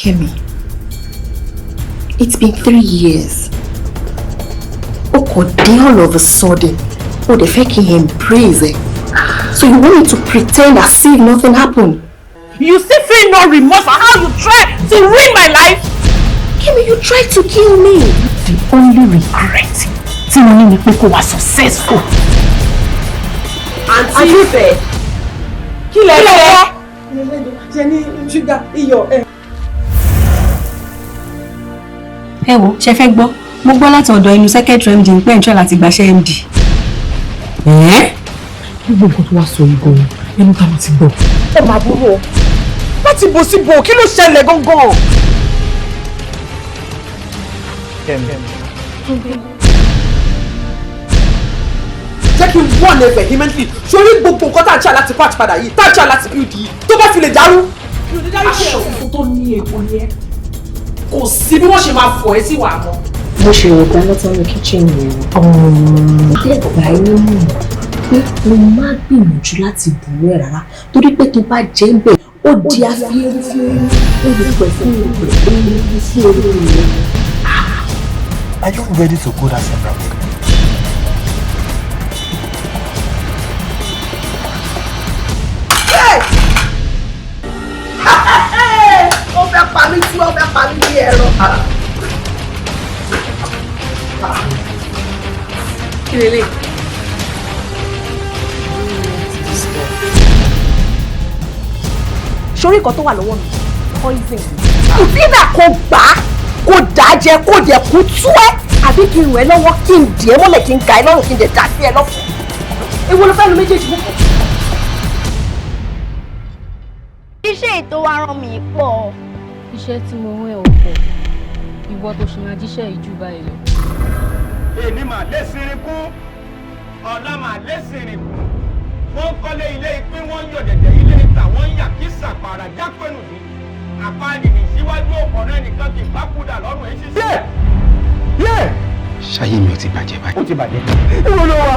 Kemi, it's been 3 years. All of a sudden, they fucking embrace it. So you want me to pretend as if nothing happened? You still feel no remorse for how you tried to ruin my life? Kemi, you tried to kill me. The only regret is that you were successful. And you said, kill her. Jenny, sugar, iyo. Ẹ wo, ṣé fẹ́ gbọ́? Mo gbọ́ láti ọ̀dọ̀ inú secretary MD ń pẹ́ ń try láti gbaṣẹ́ MD. Gbogbo nǹkan tó wá sọ igbó ẹnu ká máa ti gbọ́. Ẹ máa burú o. Láti bò sí bò, kí ló ṣẹlẹ̀ gangan? Jẹ́ kí n wọ́n lẹ vehemently sórí gbogbo nǹkan tá à ń ṣe láti patch padà yìí, tá à ń ṣe láti build yìí, tó bá fi lè dàrú. Aṣọ òfin tó ní èkó ni ẹ. Kò sí bí wọ́n ṣe máa fọ̀ ẹ́ sí wàá mọ́. Mo ṣe ìrògbà lọ́tọ́ ní kitchen yẹn. Dẹ́gbà inú mi pé mo máa gbìyànjú láti bù ẹ́ rárá torí pé tó bá jẹ́ ń bẹ̀ ó di afẹ́rẹ́ fún olùpẹ̀ fún olùpẹ̀ sí orí rẹ̀. Are you ready to go that same route? Ó fẹ́ pa mí tí ó fẹ́ pa mí bí ẹ̀rọ. Kí lélẹ̀? Sórí nǹkan tó wà lọ́wọ́ mi, poison. Ìfínà kò gbà á, kò dà jẹ, kò dẹ̀ kú tú ẹ́. Àbí kí n rẹ̀ lọ́wọ́, kí n dì ẹ́ mọ́lẹ̀, kí n ga ẹ lọ́rùn, kí n dẹ̀ dà sí ẹ lọ́fọ̀ọ́. Èwo ló fẹ́ lu méjèèjì mú kàn? Iṣẹ́ ètò wa rán mi pọ̀. Iṣẹ́ tí mo rán ẹ ò pọ̀. Ìwọ tó ṣe máa jíṣẹ́ ìjú báyìí lọ. Èmi mà lé sinrin kún, ọ̀la mà lé sinrin kún. Wọ́n kọ́lé ilé ìpín, wọ́n yọ̀ dẹ̀dẹ̀ ilé ìta, wọ́n yà kí sàpàrà jápẹ̀nù ní. Àpáàdì ní síwájú ọ̀pọ̀ náà nìkan kì í bá kúdà lọ́rùn ẹ̀ ṣiṣẹ́. Ṣáyé mi ò ti bàjẹ́ báyìí. Ó ti bàjẹ́. Ìwọ ló wà.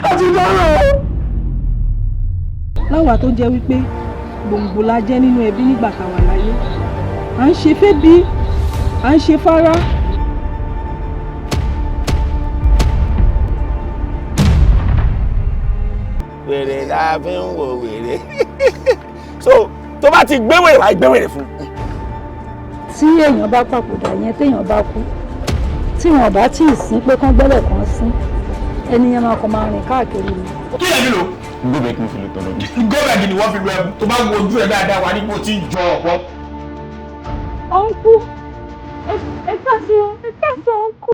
Àti dáràn. Láwa tó jẹ́ wípé gbòǹgbò la jẹ́ nínú ẹbí nígbà tá a wà láyé. À ń ṣe fẹ́bí, à ń ṣe fárá. Wèrè la fi ń wo wèrè. So tó bá ti gbé wèrè wá gbé wèrè fún. Tí èèyàn bá papòdà yẹn téèyàn bá kú, tí wọn bá tí ì sín pé kán gbẹ́lẹ̀ kan sín, ẹni yẹn máa kàn máa rìn káàkiri ni. Kí lẹ́ni lò? Gbọ́dọ̀ kí n fi lè tọ̀nà bí. Gbọ́dọ̀ kí ni wọ́n fi lu ẹ̀bù tó bá wo ojú ẹ̀ dáadáa wà nípò tí ń jọ ọ̀pọ̀. Ọ̀nkú, ẹ káàsán ọ̀nkú.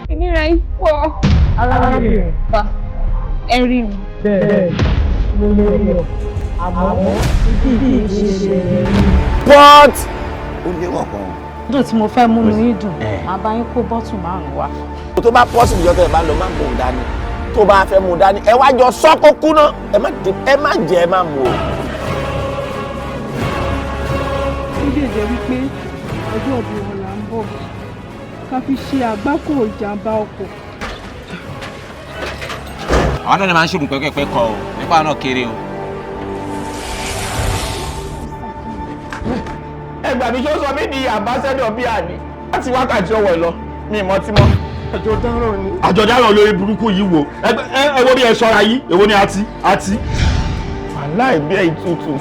Ìnira ipò. Ara rẹ̀ Pa. Ẹ̀rín. bẹ́ẹ̀ ló lórí ọ̀. Àmọ́ ìdí ìṣẹ̀lẹ̀. What? Ó léwọ̀ kan. Dùn tí mo fẹ́ múnú yín dùn, màá bá yín kó bọ́tù 5 wá. Tó bá pọ́sibú jọ́tọ̀ ẹ̀ bá lọ má mú un dání. Tó bá fẹ́ mú un dání, ẹ wá jọ sọ́ kó kú náà. Ẹ má jẹ ẹ má mú o. Ó lè jẹ́ wípé ọjọ́ ìbí wọn là ń bọ̀. Ká fi ṣe àgbákò ìjàmbá ọkọ̀. Àwọn náà ni máa ń ṣògùn pẹ́pẹ́pẹ́ kọ o, nípa náà kéré o. Ẹgbà mi ṣó sọ mí di ambassador bí àní. Láti wákàtí ọwọ́ lọ, mi ì mọ́ tí mọ́. Àjọ dáràn ni. Àjọ dáràn lórí burúkú yìí wo. Ẹ wo bí ẹ ṣọ́ra yìí, èwo ni àti. Aláìbí ẹ̀ ìtutù.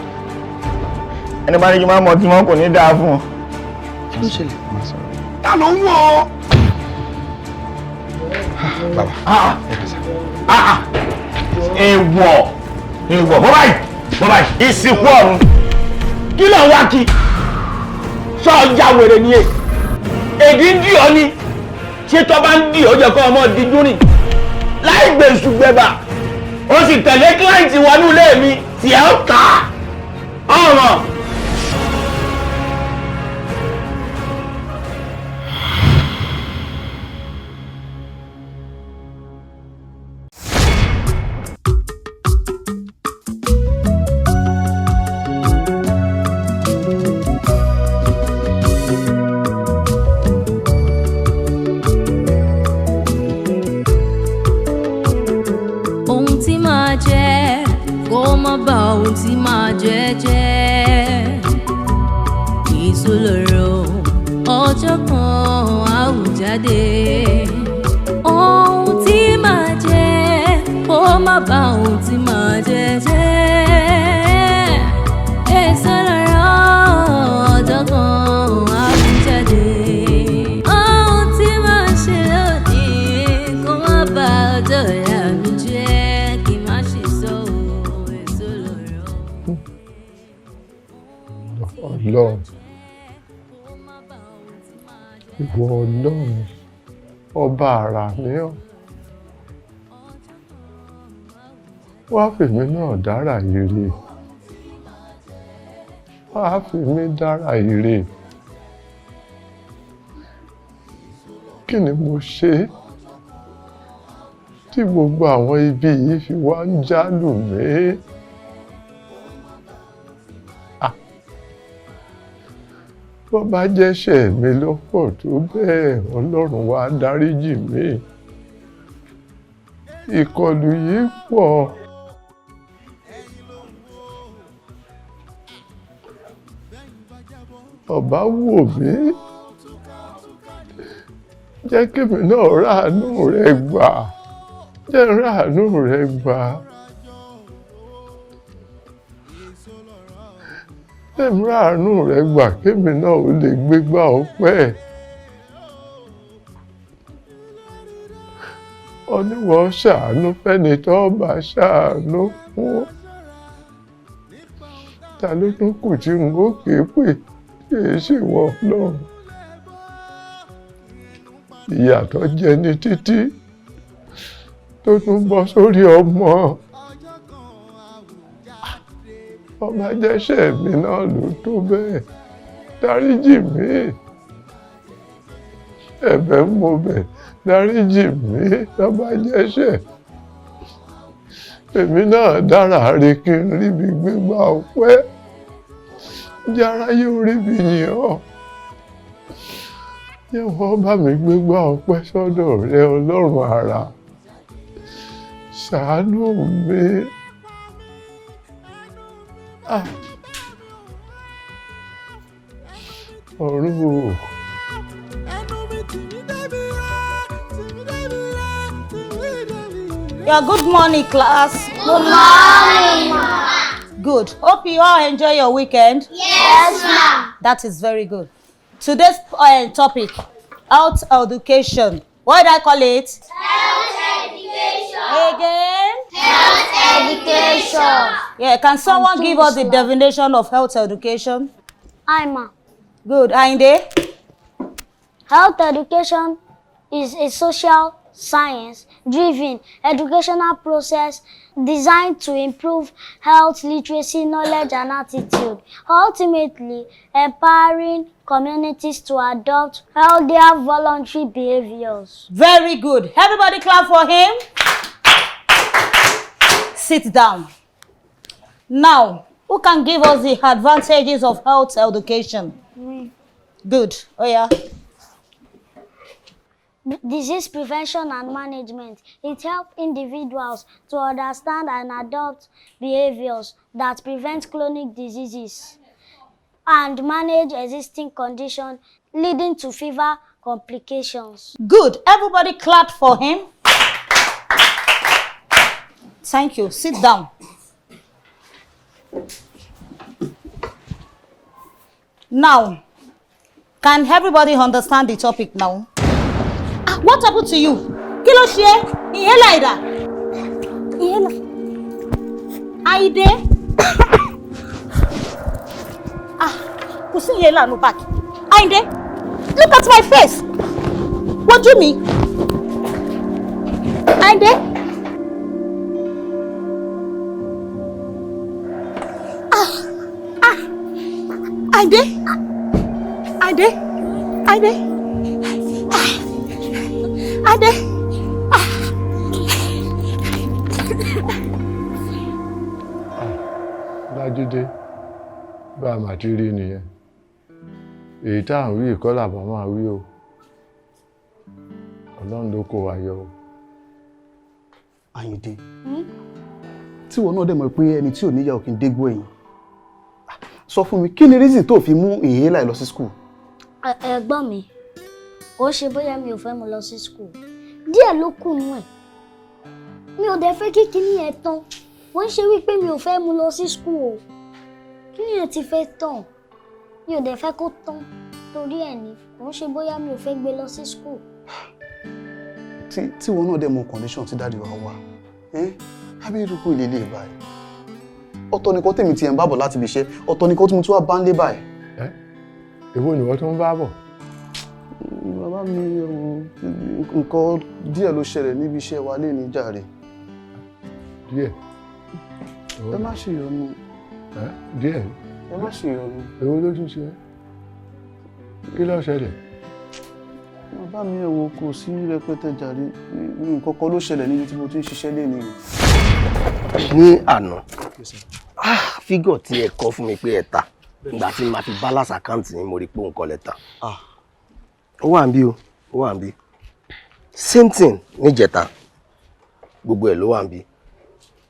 Ẹni bá ní kí n máa mọ tí wọ́n kò ní dáa fún ọ. Kí ló ṣẹlẹ̀? Má sọ̀rọ̀. Ta ló ń wọ̀ ọ́? Bàbá. Èèwọ̀ bọ́báyì ìsìnkú ọ̀run. Kí ló ń wá kí? Sọ ọjà wèrè ni e. Èdè ń dì ọ́ ni. Ṣé tó bá ń dì ọ́ jẹ́ kó ọmọ díjú rìn? Láì gbé ṣùgbẹ́bà. Ó sì tẹ̀lé kíláìntì wọnú ilé mi tí ẹ ń kà á. Ọ̀rọ̀. kó má bà ohun tí máa jẹ́ ìṣòlòrò ọjọ́ kan àwùjáde ohun tí máa jẹ́ kó má bà ohun tí máa jẹ́ ìṣòlòrò ọjọ́ kan àwùjáde ohun tí máa ṣe lónìí kó má bà ọjọ́ ìyá mi jẹ́ kí n má ṣe sọ ìṣòlòrò. Ọlọ́run ìwọ Ọlọ́run ọba àrà ni ọ́ wá fèmí náà dára ire wá fèmí dára ire kí ni mo ṣe tí gbogbo àwọn ibi yìí fi wá ń jálù mí. Bó bá jẹ́ṣẹ̀ mi lọ́pọ̀ tó bẹ́ẹ̀ Ọlọ́run wá dáríjì mí. Ìkọlù yìí pọ̀. Ọba wò mí. Jẹ́ kémi náà ráàánú rẹ gbà. Jẹ́ ráàánú rẹ gbà. Ẹ̀mí àánú rẹ̀ gbà kémi náà ó lè gbégbá ọpẹ́. Oníwọ̀ ṣàánú fẹ́ni tó bá ṣàánú fún. Ta ló tún kù tí n ó ké pè kí èsì wọ Ọlọ́run. Ìyàtọ̀ jẹ ní títí tó tún bọ́ sórí ọmọ. Ọba jẹ́ṣẹ̀ mi náà ló tó bẹ́ẹ̀ dáríjì mí ẹ̀bẹ̀ ń mo bẹ̀ dáríjì mí ọba jẹ́ṣẹ̀ èmi náà dára rí kí n ríbi gbégbá ọpẹ́ jára yóò ríbi yìn ọ́ yẹ wọ́n bá mi gbégbá ọpẹ́ sọ́dọ̀ rẹ Ọlọ́run àrà ṣàánú mi. Ọ̀run o. Yeah, good morning, class. Good morning, ma. Good. Hope you all enjoy your weekend. Yes, ma'am. That is very good. Today's topic, health education. What did I call it? Health education. Again? Health education. Yeah, can someone give us the definition of health education? Ma. Good. Ainde? Health education is a social science-driven educational process designed to improve health literacy, knowledge, and attitude, ultimately empowering communities to adopt healthier voluntary behaviors. Very good. Everybody clap for him. Sit down. Now, who can give us the advantages of health education? Good. Oh, yeah. Disease prevention and management. It helps individuals to understand and adopt behaviors that prevent chronic diseases and manage existing conditions leading to fever complications. Good. Everybody clap for him. Thank you. Sit down. Now, can everybody understand the topic now? What happened to you? Kí ló ṣe? Inhaler ida. Inhaler. Aide. Kò sí inhaler no back. Aide. Look at my face. What do you mean? Aide. Aide. Aide. Aide. Ade. Lájídé bá a mà ti rí nìyẹn. Èyí tá à ń wí ìkọ́ làbọ̀ máa wí o. Ọlọ́run ló kó wa yọ o. Ayinde, tí wọn náà dẹ̀ mọ̀ pé ẹni tí ò níyàwó kì í dégbò ẹ̀yìn. Sọ fún mi, kí ni reason tó fi mú inhaler lọ sí school? Ẹ̀gbọ́n mi, ó ṣe bóyá mi ò fẹ́ mú lọ sí school. Díẹ̀ ló kù nú ẹ̀. Mi ò dẹ̀ fẹ́ kí kíní yẹn tán. Wọ́n ṣe wípé mi ò fẹ́ mú lọ sí school o. Kíní yẹn ti fẹ́ tán. Mi ò dẹ̀ fẹ́ kó tán. Torí ẹ̀ ni, ó ṣe bóyá mi ò fẹ́ gbé lọ sí school. Tí wọn náà dẹ̀ mọ̀ condition tí dáàdi wa wà. Àbí irúkú ilé ilé báyìí. Ọ̀tọ̀ nìkan tèmi ti ẹ̀ ń bá bọ̀ láti ibi iṣẹ́, ọ̀tọ̀ nìkan tí mo tún wá bá ń lé báyìí. Èwo ni wọ́n tún ń bá bọ̀? Bàbá mi nǹkan díẹ̀ ló ṣẹlẹ̀ níbi iṣẹ́ wa lé ní jàre. Díẹ̀? Ẹ má ṣe ìyọnu. Díẹ̀? Ẹ má ṣe ìyọnu. Èwo ló tún ṣe? Kí ló ṣẹlẹ̀? Bàbá mi ẹ̀wọ̀ kò sí rẹpẹtẹ jàre. Nǹkan kan ló ṣẹlẹ̀ níbi tí mo ti ń ṣiṣẹ́ lé ní. Ní àná, fígọ̀ tí ẹ kọ́ fún mi pé ẹ ta. Ìgbà tí màá fi balance account ni mo rí pé òun kọ́ lẹ́tà. Ó wà ń bí o, ó wà ń bí. Same thing níjẹta. Gbogbo ẹ̀ ló wà ń bí.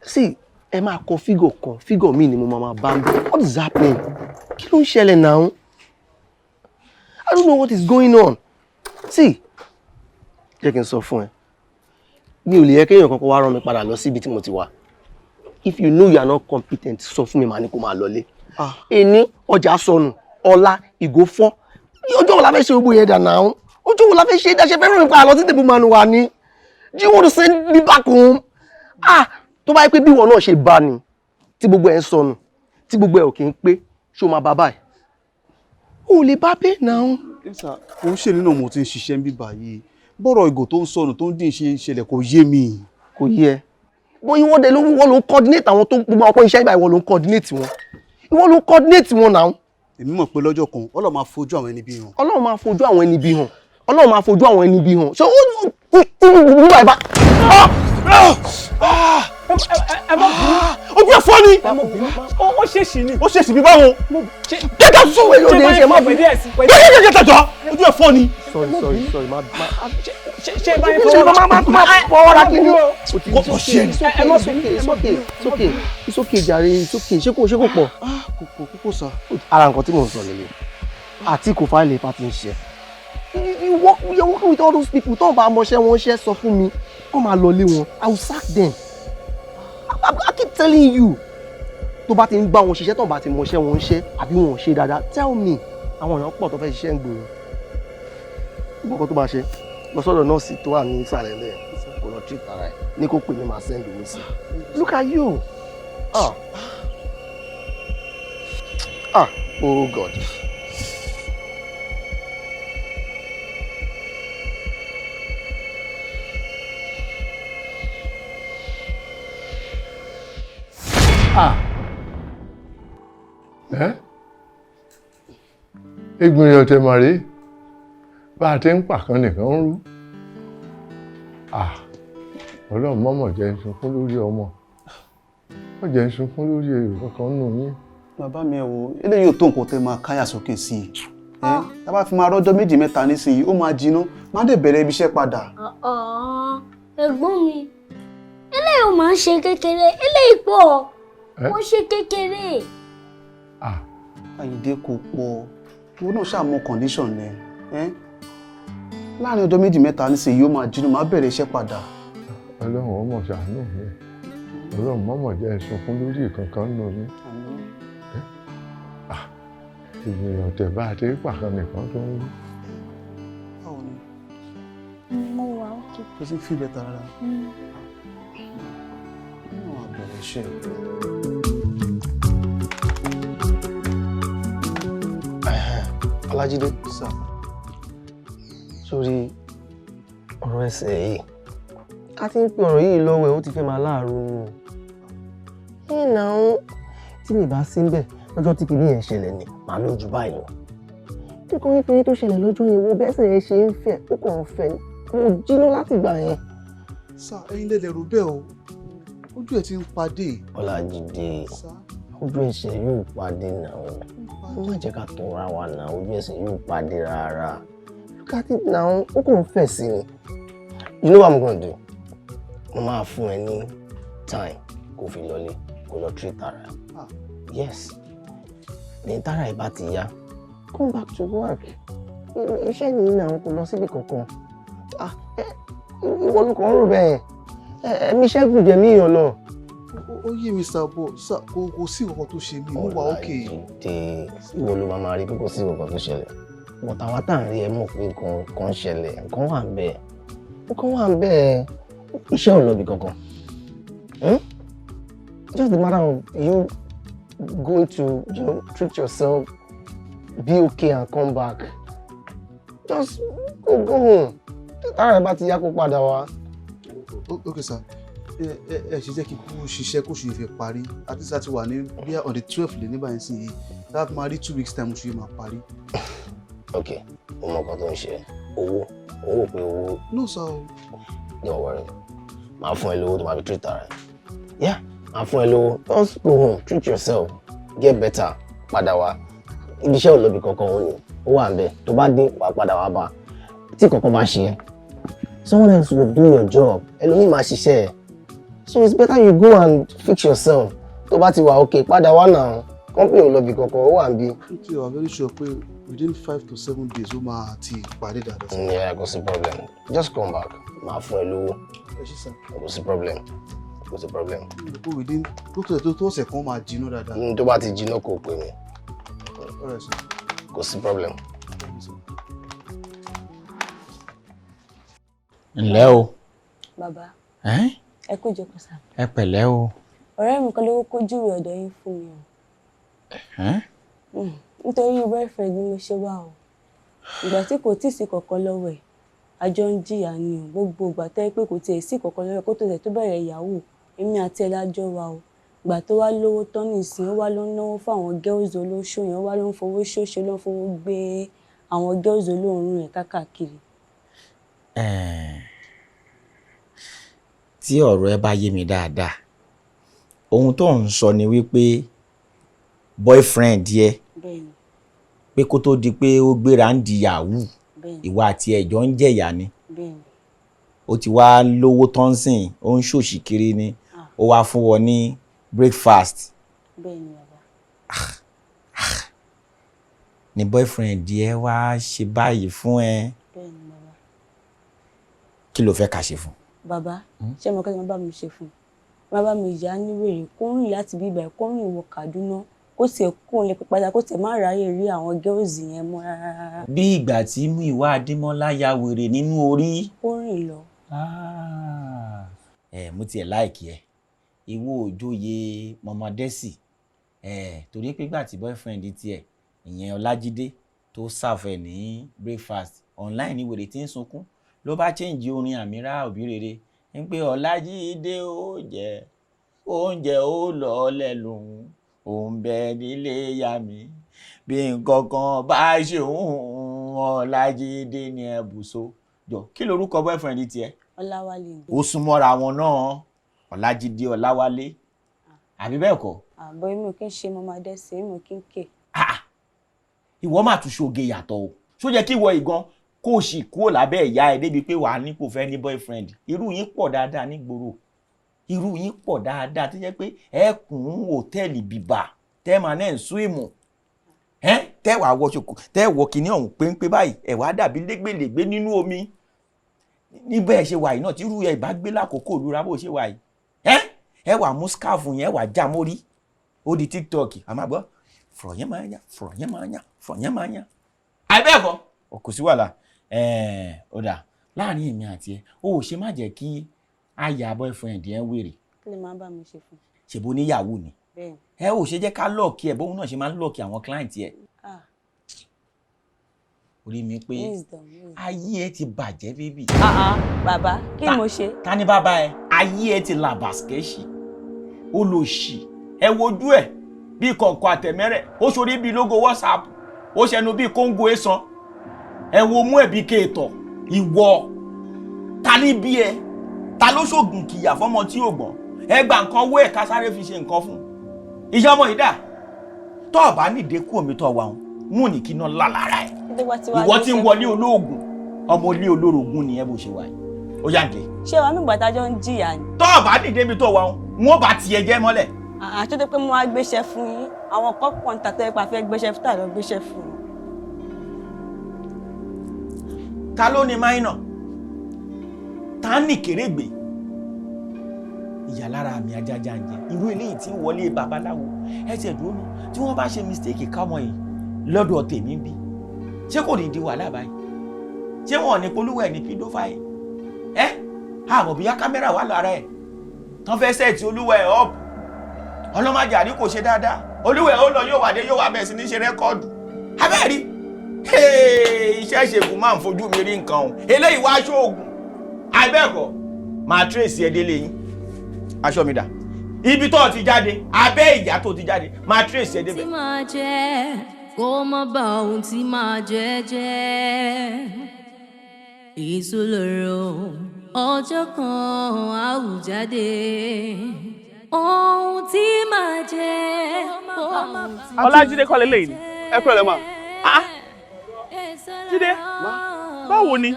Sí, ẹ máa kọ fígọ̀ kan, fígọ̀ míì ni mo máa bá ń bọ̀. What is happening? Kí ló ń ṣẹlẹ̀ now? I don't know what is going on. Sí, jẹ́ kí n sọ fún ẹ. Mi ò lè yẹ kéèyàn kankan wá rán mi padà lọ síbi tí mo ti wà. If you know you are not competent, sọ fún mi màá ní kó máa lọlé. Èní ọjà sọnù, ọ̀la ìgò fọ́. Ọjọ́ wo la fẹ́ ṣe gbogbo yẹn dà náà? Ọjọ́ wo la fẹ́ ṣe dáṣẹ́ fẹ́ràn nípa àlọ́ tí tèmi máa nù wá ní? Do you want to send me back home? Tó bá yẹ pé bí ìwọ náà ṣe bá ni, tí gbogbo ẹ̀ ń sọnù, tí gbogbo ẹ̀ ò kì í pé, ṣó máa bá báyìí? O lè bá bẹ́ẹ̀ náà. Kò ń ṣe nínú mo ti ń ṣiṣẹ́ ń bí báyìí. Bọ́rọ̀ ìgò tó ń sọnù tó ń dín ìṣẹ̀lẹ̀ kò yé mi. Kò yé ẹ. Bó ìwọ dẹ̀ ló ń coordinate àwọn tó gbogbo ọkọ̀ iṣẹ́ ìgbà ìwọ ló ń coordinate wọn. Ìwọ ló ń coordinate wọn náà. Èmi mọ̀ pé lọ́jọ́ kan Ọlọ́run máa fojú àwọn ẹni bí hàn. Ọlọ́run máa fojú àwọn ẹni bí hàn. Ọlọ́run máa fojú àwọn ẹni bí hàn. Ṣé ó wúwa ìbá? Ẹ má bínú. Ojú ẹ̀ fọ́ ni. Ó ṣèṣì ni. Ó ṣèṣì bí báwo? Kẹ́kẹ́ sún wẹ̀ lóde ṣe má bínú. Kẹ́kẹ́ tẹ̀jọ́. Ojú ẹ̀ fọ́ ni. Sorry, má. Ṣé báyìí fọwọ́ ra kí ni? Kò ṣe. Ẹ má bínú. It's okay jàre, it's okay. Ṣé kò pọ̀? Kò sá. Ara nǹkan tí mò ń sọ lélẹ̀. Àti kò fáìlì ipa ti ń ṣe. You're working with all those people. Tó ń bá ọmọọṣẹ́ wọn ṣẹ́ sọ fún mi. Kọ́ máa lọ lé wọn. I will sack them. I keep telling you. Tó bá ti ń bá wọn ṣiṣẹ́ tó ń bá ti mọṣẹ́ wọn ṣẹ́ àbí wọn ò ṣe dáadáa. Tell me. Àwọn èèyàn pọ̀ tó fẹ́ ṣiṣẹ́ ń gbòòrò. Gbogbo tó bá ṣe lọ sọ́dọ̀ nọ́ọ̀sì tó wà ní ìsàlẹ̀ lẹ̀ kò lọ treat ara ẹ̀ ní kó pè mí máa send owó sí. Look at you. Oh God. Ìgbìyànjú tẹ màrí bá a ti ń pàkan nìkan ń rú. Ọlọ́run mọ́mọ́ jẹ́ ń sunkún lórí ọmọ. Wọ́n jẹ́ ń sunkún lórí èrò kankan nù yín. Bàbá mi ẹ wo, eléyìí ò tó nǹkan tẹ máa káyà sókè sí i. Tá bá fi máa rọ́jọ́ méjì mẹ́ta nísìnyí, ó máa jiná, má dé bẹ̀rẹ̀ ibi iṣẹ́ padà. Ẹ̀gbọ́n mi, eléyìí ò máa ń ṣe kékeré, eléyìí pọ̀, wọ́n ṣe kékeré. Àyìndé kò pọ̀, owó náà ṣàmọ́ condition rẹ̀. Láàárín ọjọ́ méjì mẹ́ta nísìnyí, ó máa jiná, má bẹ̀rẹ̀ iṣẹ́ padà. Ọlọ́run ọmọ ṣàánú mi. Ọlọ́run mọ́mọ́ jẹ́ ń sunkún lórí ìkankan nù yín. Ìgbìyànjú tẹ̀ bá a ti ń pàkan nìkan tó ń rú. Báwo ni? Mo wà ókè. Ó sì fi bẹ́ẹ̀ tara. Nínú àbẹ̀rẹ̀ iṣẹ́. Ọlájídé, sórí ọ̀rọ̀ ẹsẹ̀ yìí. A ti ń pè ọ̀rọ̀ yìí lọ́wọ́ ẹ̀ ó ti fẹ́ máa láàárọ̀ nù. Náà tí mi bá sí ń bẹ̀ lọ́jọ́ tí kìíní yẹn ṣẹlẹ̀ ni màá lójú báyìí lọ. Nítorí wípé tó ṣẹlẹ̀ lọ́jọ́ yẹn wo bẹ́sẹ̀ yẹn ṣe ń fẹ́ ó kàn ń fẹ́ mo jiná láti gbà yẹn. Sá ẹ̀yin lẹ́lẹ̀ rò bẹ́ẹ̀ o, ojú ẹ̀ ti ń padé. Ọlájídé, ojú ẹsẹ̀ yóò padé náà. Ó má jẹ́ ká tọra wa náà, ojú ẹsẹ̀ yóò padé rárá. Look at it now, ó kàn ń fẹ́ sí ni. You know what I'm gonna do? Mo máa fún ẹ ní time kó fi lọlé kó lọ treat ara yes then tára ẹ̀ bá ti yá come back to work iṣẹ́ nìyí náà kò lọ síbi kankan ìwọ ló kàn ń rò bẹ́ẹ̀ ẹ̀mí ṣẹ́gun jẹ̀mí èèyàn lọ. ó yé mi sábọ̀ kò sí nǹkan tó ṣe mí mo wà ókè. ìwọ ló máa rí pé kò sí nǹkan tó ṣẹlẹ̀ but àwa tá à ń rí ẹ mọ̀ pé nǹkan ṣẹlẹ̀ nǹkan wà ń bẹ̀ iṣẹ́ ò lọ bí kankan. Just the matter of you going to treat yourself, be okay and come back. Just go home. Tára ẹ bá ti yá kó padà wá. Okay sir. Ẹ ṣe jẹ́ kí kú ṣiṣẹ́ kó ṣe fẹ́ parí. Àti sá ti wà ní bí on the 12th lè ní báyìí sí yìí. That máa rí 2 weeks time ṣe máa parí. Okay, mo mọ nǹkan tó ń ṣe. Owó pé owó. No sir. Don't worry. Màá fún ẹ lówó tó máa fi treat ara ẹ. Yeah, màá fún ẹ lówó. Just go home, treat yourself, get better, padà wá. Ibi iṣẹ́ ò lóbi kankan òun ni. Ó wà ń bẹ̀. Tó bá dé, wàá padà wá bá. Tí kankan bá ṣe é, someone else will do your job. Ẹlòmíì máa ṣiṣẹ́ ẹ̀. So it's better you go and fix yourself. Tó bá ti wà okay, padà wá náà. Company ò lóbi kankan, ó wà ń bí. You are very sure pé within 5 to 7 days ó máa ti parí dáadáa. Yeah, kò sí problem. Just come back. Màá fún ẹ lówó. Kò sí problem. Kò sí problem. Kó within tó ọ̀sẹ̀ kan máa jiná dáadáa. Tó bá ti jiná kò pè mí. Alright sir. Kò sí problem. Ǹlẹ́ o. Bàbá. Ẹ kú jókòó sá. Ẹ pẹ̀lẹ́ o. Ọ̀rẹ́ mi kan ló kó júwe ọ̀dọ̀ yín fún mi o. Nítorí boyfriend ni mo ṣe wá o. Ìgbà tí kò tíì sí kankan lọ́wọ́ ẹ̀, a jọ ń jìyà ni o. Gbogbo ìgbà tẹ́ pé kò tiẹ̀ sí kankan lọ́wọ́ ẹ̀ kó tó tẹ̀ tó bẹ̀rẹ̀ ìyàwó. Èmi àti ẹ̀ lájọ wa o. Ìgbà tó wá lówó tán nìsín, ó wá ló ń náwó fún àwọn girls olóṣó yẹn, ó wá ló ń fowó ṣóṣe ló ń fowó gbé àwọn girls olóòórùn ẹ̀ káàkiri. Tí ọ̀rọ̀ ẹ bá yé mi dáadáa, ohun tó ń sọ ni wípé boyfriend yẹ pé kó tó di pé ó gbéra ń di yahoo ìwà àti ẹ̀jọ́ ń jẹ̀yà ni ó ti wá lówó tán sìn ó ń ṣòṣì kiri ni ó wá fún wọn ní breakfast ni boyfriend yẹ wá ṣe báyìí fún ẹ kí ló fẹ́ ká ṣe fún. Bàbá ṣé mo kẹ́ tí wọ́n bá mi ṣe fún bàbá mi ìyá ní wèrè kó rìn láti bíbá ẹ̀ kó rìn wọ Kaduna kó tiẹ̀ kó lè padà kó tiẹ̀ má ráyè rí àwọn girls yẹn mọ́ rárá. Bí ìgbà tí mú ìwà Adémọ́lá ya wèrè nínú orí. Ó rìn lọ. Mo tiẹ̀ láìkí ẹ ìwọ òjòyè mọmọdẹ́sì torí pé gbà tí boyfriend tiẹ̀ ìyẹn Ọlájídé tó ṣàfẹ́ ní breakfast online ní wèrè tí ń sunkún ló bá change orin Àmírà Òbírere ń pé Ọlájídé ó jẹ oúnjẹ ó lọ lẹ́nu òun bẹ nílé ya mi bí nǹkan kan bá ṣe òun Ọlájídé ní ẹbùsọ jọ kí lorúkọ boyfriend tiẹ̀. Ọláwálé. Ó súnmọ́ra wọn náà Ọlájídé Ọláwálé àbí bẹ́ẹ̀ kọ́. Àbọ̀ èmi ò kí ń ṣe mọmọdẹ́sì èmi ò kí ń ké. Ìwọ máa tún ṣoge yàtọ̀ o ṣó jẹ́ kí ìwọ ìgan kó o sì kúrò lábẹ́ ìyá ẹ débi pé wàá ní kò fẹ́ ní boyfriend irú yín pọ̀ dáadáa nígboro irú yín pọ̀ dáadáa tó jẹ́ pé ẹ kùn hòtẹ́ẹ̀lì bìbà tẹ́ máa náà ń sún ìmọ̀ tẹ́ wàá wọ ṣòkò tẹ́ wọ kìíní ọ̀hún péńpé báyìí ẹ̀ wá dàbí lẹ́gbẹ̀lẹ́gbẹ̀ nínú omi níbẹ̀ ẹ̀ ṣe wà yìí náà tí irú ẹ̀ bá gbé lákòókò olúra bó ṣe wà yìí ẹ wà mú skáàfù yẹn wà já mórí ó di TikTok àmọ́ àgbọ̀ fọ̀rọ̀ yẹn máa ń yá fọ̀rọ̀ yẹn máa ń yá fọ̀rọ̀ yẹn máa ń yá àìbẹ́ẹ̀kọ́ kò sí wàhálà ó dà láàrin èmi àti ẹ ó ṣe má jẹ́ kí àyà boyfriend yẹn wèrè. Kí lè máa bá mi ṣe fún. ṣèbó níyàwó ni ẹ ò ṣe jẹ́ ká lọ́ọ̀kì ẹ̀ bóun náà ṣe máa ń lọ́ọ̀kì àwọn client ẹ̀. Orí mi pé ayé ẹ ti bàjẹ́ bébì. Bàbá kí mo ṣe. Ta ni bàbá ẹ ayé ẹ ti là bàṣkẹ́ṣì ó lò ṣì ẹ wojú ẹ bí kọ̀ọ̀kan àtẹ̀mẹ́rẹ̀ ó ṣorí bí lógo WhatsApp ó ṣẹnu bí kóńgò èsàn ẹ wo mú ẹbí kéètọ̀ ìwọ ta ní bí ẹ ta ló ṣògùn kìyà fọmọ tí ò gbọ́n ẹ gba nǹkan owó ẹ ká sáré fi ṣe nǹkan fún ìyá ọmọ ìdá tó ọba nídìí kú omi tó wà ń mú ní kí iná lálára ẹ ìwọ tí ń wọlé olóògùn ọmọ ilé olórogún ni ẹ bó ṣe wà yìí ó yá dé. ṣé wàá nígbà tájọ ń jìyà ni. tó ọba nídìí mi tó wà ń wọ́n bá tiẹ̀ jẹ́ mọ́lẹ̀. Àṣé pé mo wá gbéṣẹ́ fún yín àwọn kọ́pọ̀ ń tàtẹ́ pa fẹ́ gbéṣẹ́ fún tàlọ́ gbéṣẹ́ fún yín. Ta ló ní máìnà? Ta ní kèrègbè? Ìyá lára mi ajájá ń jẹ irú eléyìí tí ń wọlé babaláwo ẹsẹ̀ dúró nù tí wọ́n bá ṣe mistake káwọn yìí lọ́dọ̀ tèmi bí ṣé kò ní di wàhálà báyìí ṣé wọn ò ní polówó ní pídófáì àmọ́ bíyá kámẹ́rà wà lára ẹ̀ tán fẹ́ sẹ́ẹ̀tì olúwa ẹ̀ up ọlọ́mọdé àní kò ṣe dáadáa olúwa ẹ̀ ó lọ yóò wàdé yóò wà bẹ́ẹ̀ sí ní ṣe rẹ́kọ́ọ̀dù abẹ́ẹ̀rí iṣẹ́ ìṣègùn máa ń fojú mi rí nǹkan o eléyìí wá ṣóògùn abẹ́ẹ̀kọ́ máa tírèsì ẹ̀ délé yín aṣọ mi dà ibi tó ti jáde abẹ́ ìyá tó ti jáde máa tírèsì ẹ̀ débẹ̀. tí máa jẹ́ kó má bà ohun tí máa jẹ́ èso lọ́rọ̀ ọjọ́ kan àwùjáde ohun tí máa jẹ́ kó má bà. Ọlájídé kọ́ lélẹ́yìn ni. Ẹ kúrò lẹ́mà. Jídé báwo ni.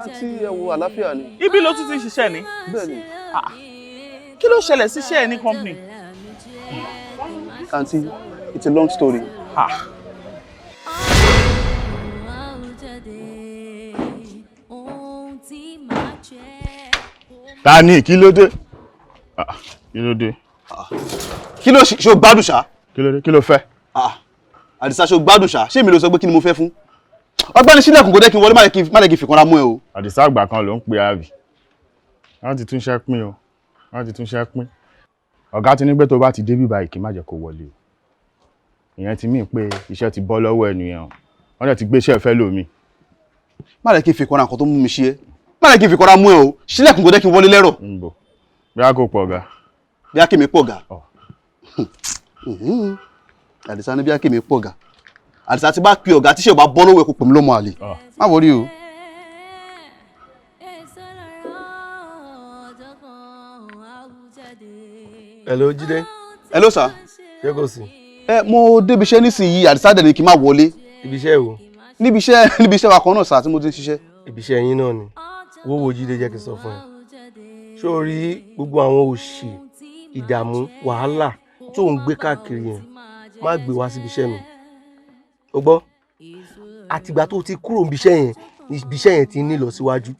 Àǹtí ẹ wo àlàáfíà ni. Ibi ló tún ti ṣiṣẹ́ ni. Bẹ́ẹ̀ni. Kí ló ṣẹlẹ̀ síṣẹ́ ẹ ní company. Àǹtí it's a long story. Ta ni kí ló dé? Kí ló dé? Kí ló ṣe o gbádùn ṣá? Kí ló dé? Kí ló fẹ́? Àdìsá ṣe o gbádùn ṣá? Ṣé mi ló sọ pé kí ni mo fẹ́ fún? Ọgbẹ́ni sílẹ̀kùn kò dé kí n wọlé má lè kí n fìkanra mú ẹ o. Àdìsá àgbà kan ló ń pe àbí. Wọ́n ti tún ṣẹ́ pín o. Wọ́n ti tún ṣẹ́ pín. Ọ̀gá ti ní pé tó bá ti dé bí báyìí kí má jẹ́ kó wọlé o. Ìyẹn ti mí pé iṣẹ́ ti bọ́ lọ́wọ́ ẹnu yẹn o. Wọ́n dẹ̀ ti gbéṣẹ́ fẹ́ lómi. Má lè kí n fìkanra nǹkan tó mú mi ṣe é. Má lè kí n fìkanra mú ẹ o. Sílẹ̀kùn kò dé kí n wọlé lẹ́rọ̀. Nbò. Bí a kò pọ̀ ga. Bí a kì mí pọ̀ ga. Àdìsá ní bí a kì mí pọ̀ ga. Àdìsá ti bá pe ọ̀gá tíṣẹ́ ò bá bọ́ lọ́wọ́ ẹ̀ kó pè mí lọ́mọ àlè. Má wọrí o. Hello Jídé. Hello sir. Ṣé kò sí? Mo débi iṣẹ́ nísìnyí Àdìsá dẹ̀ ní kí n má wọlé. Ibi iṣẹ́ wo? Níbi iṣẹ́ wa kan náà sà tí mo ti ń ṣiṣẹ́. Ibi iṣẹ́ yín náà ni. Wo Jídé jẹ́ kí n sọ fún ẹ. Ṣé o rí gbogbo àwọn òṣì, ìdààmú, wàhálà tó ń gbé káàkiri yẹn? Má gbé wá síbi iṣẹ́ mi. O gbọ́? Àtìgbà tó ti kúrò níbi iṣẹ́ yẹn ti ń lọ síwájú.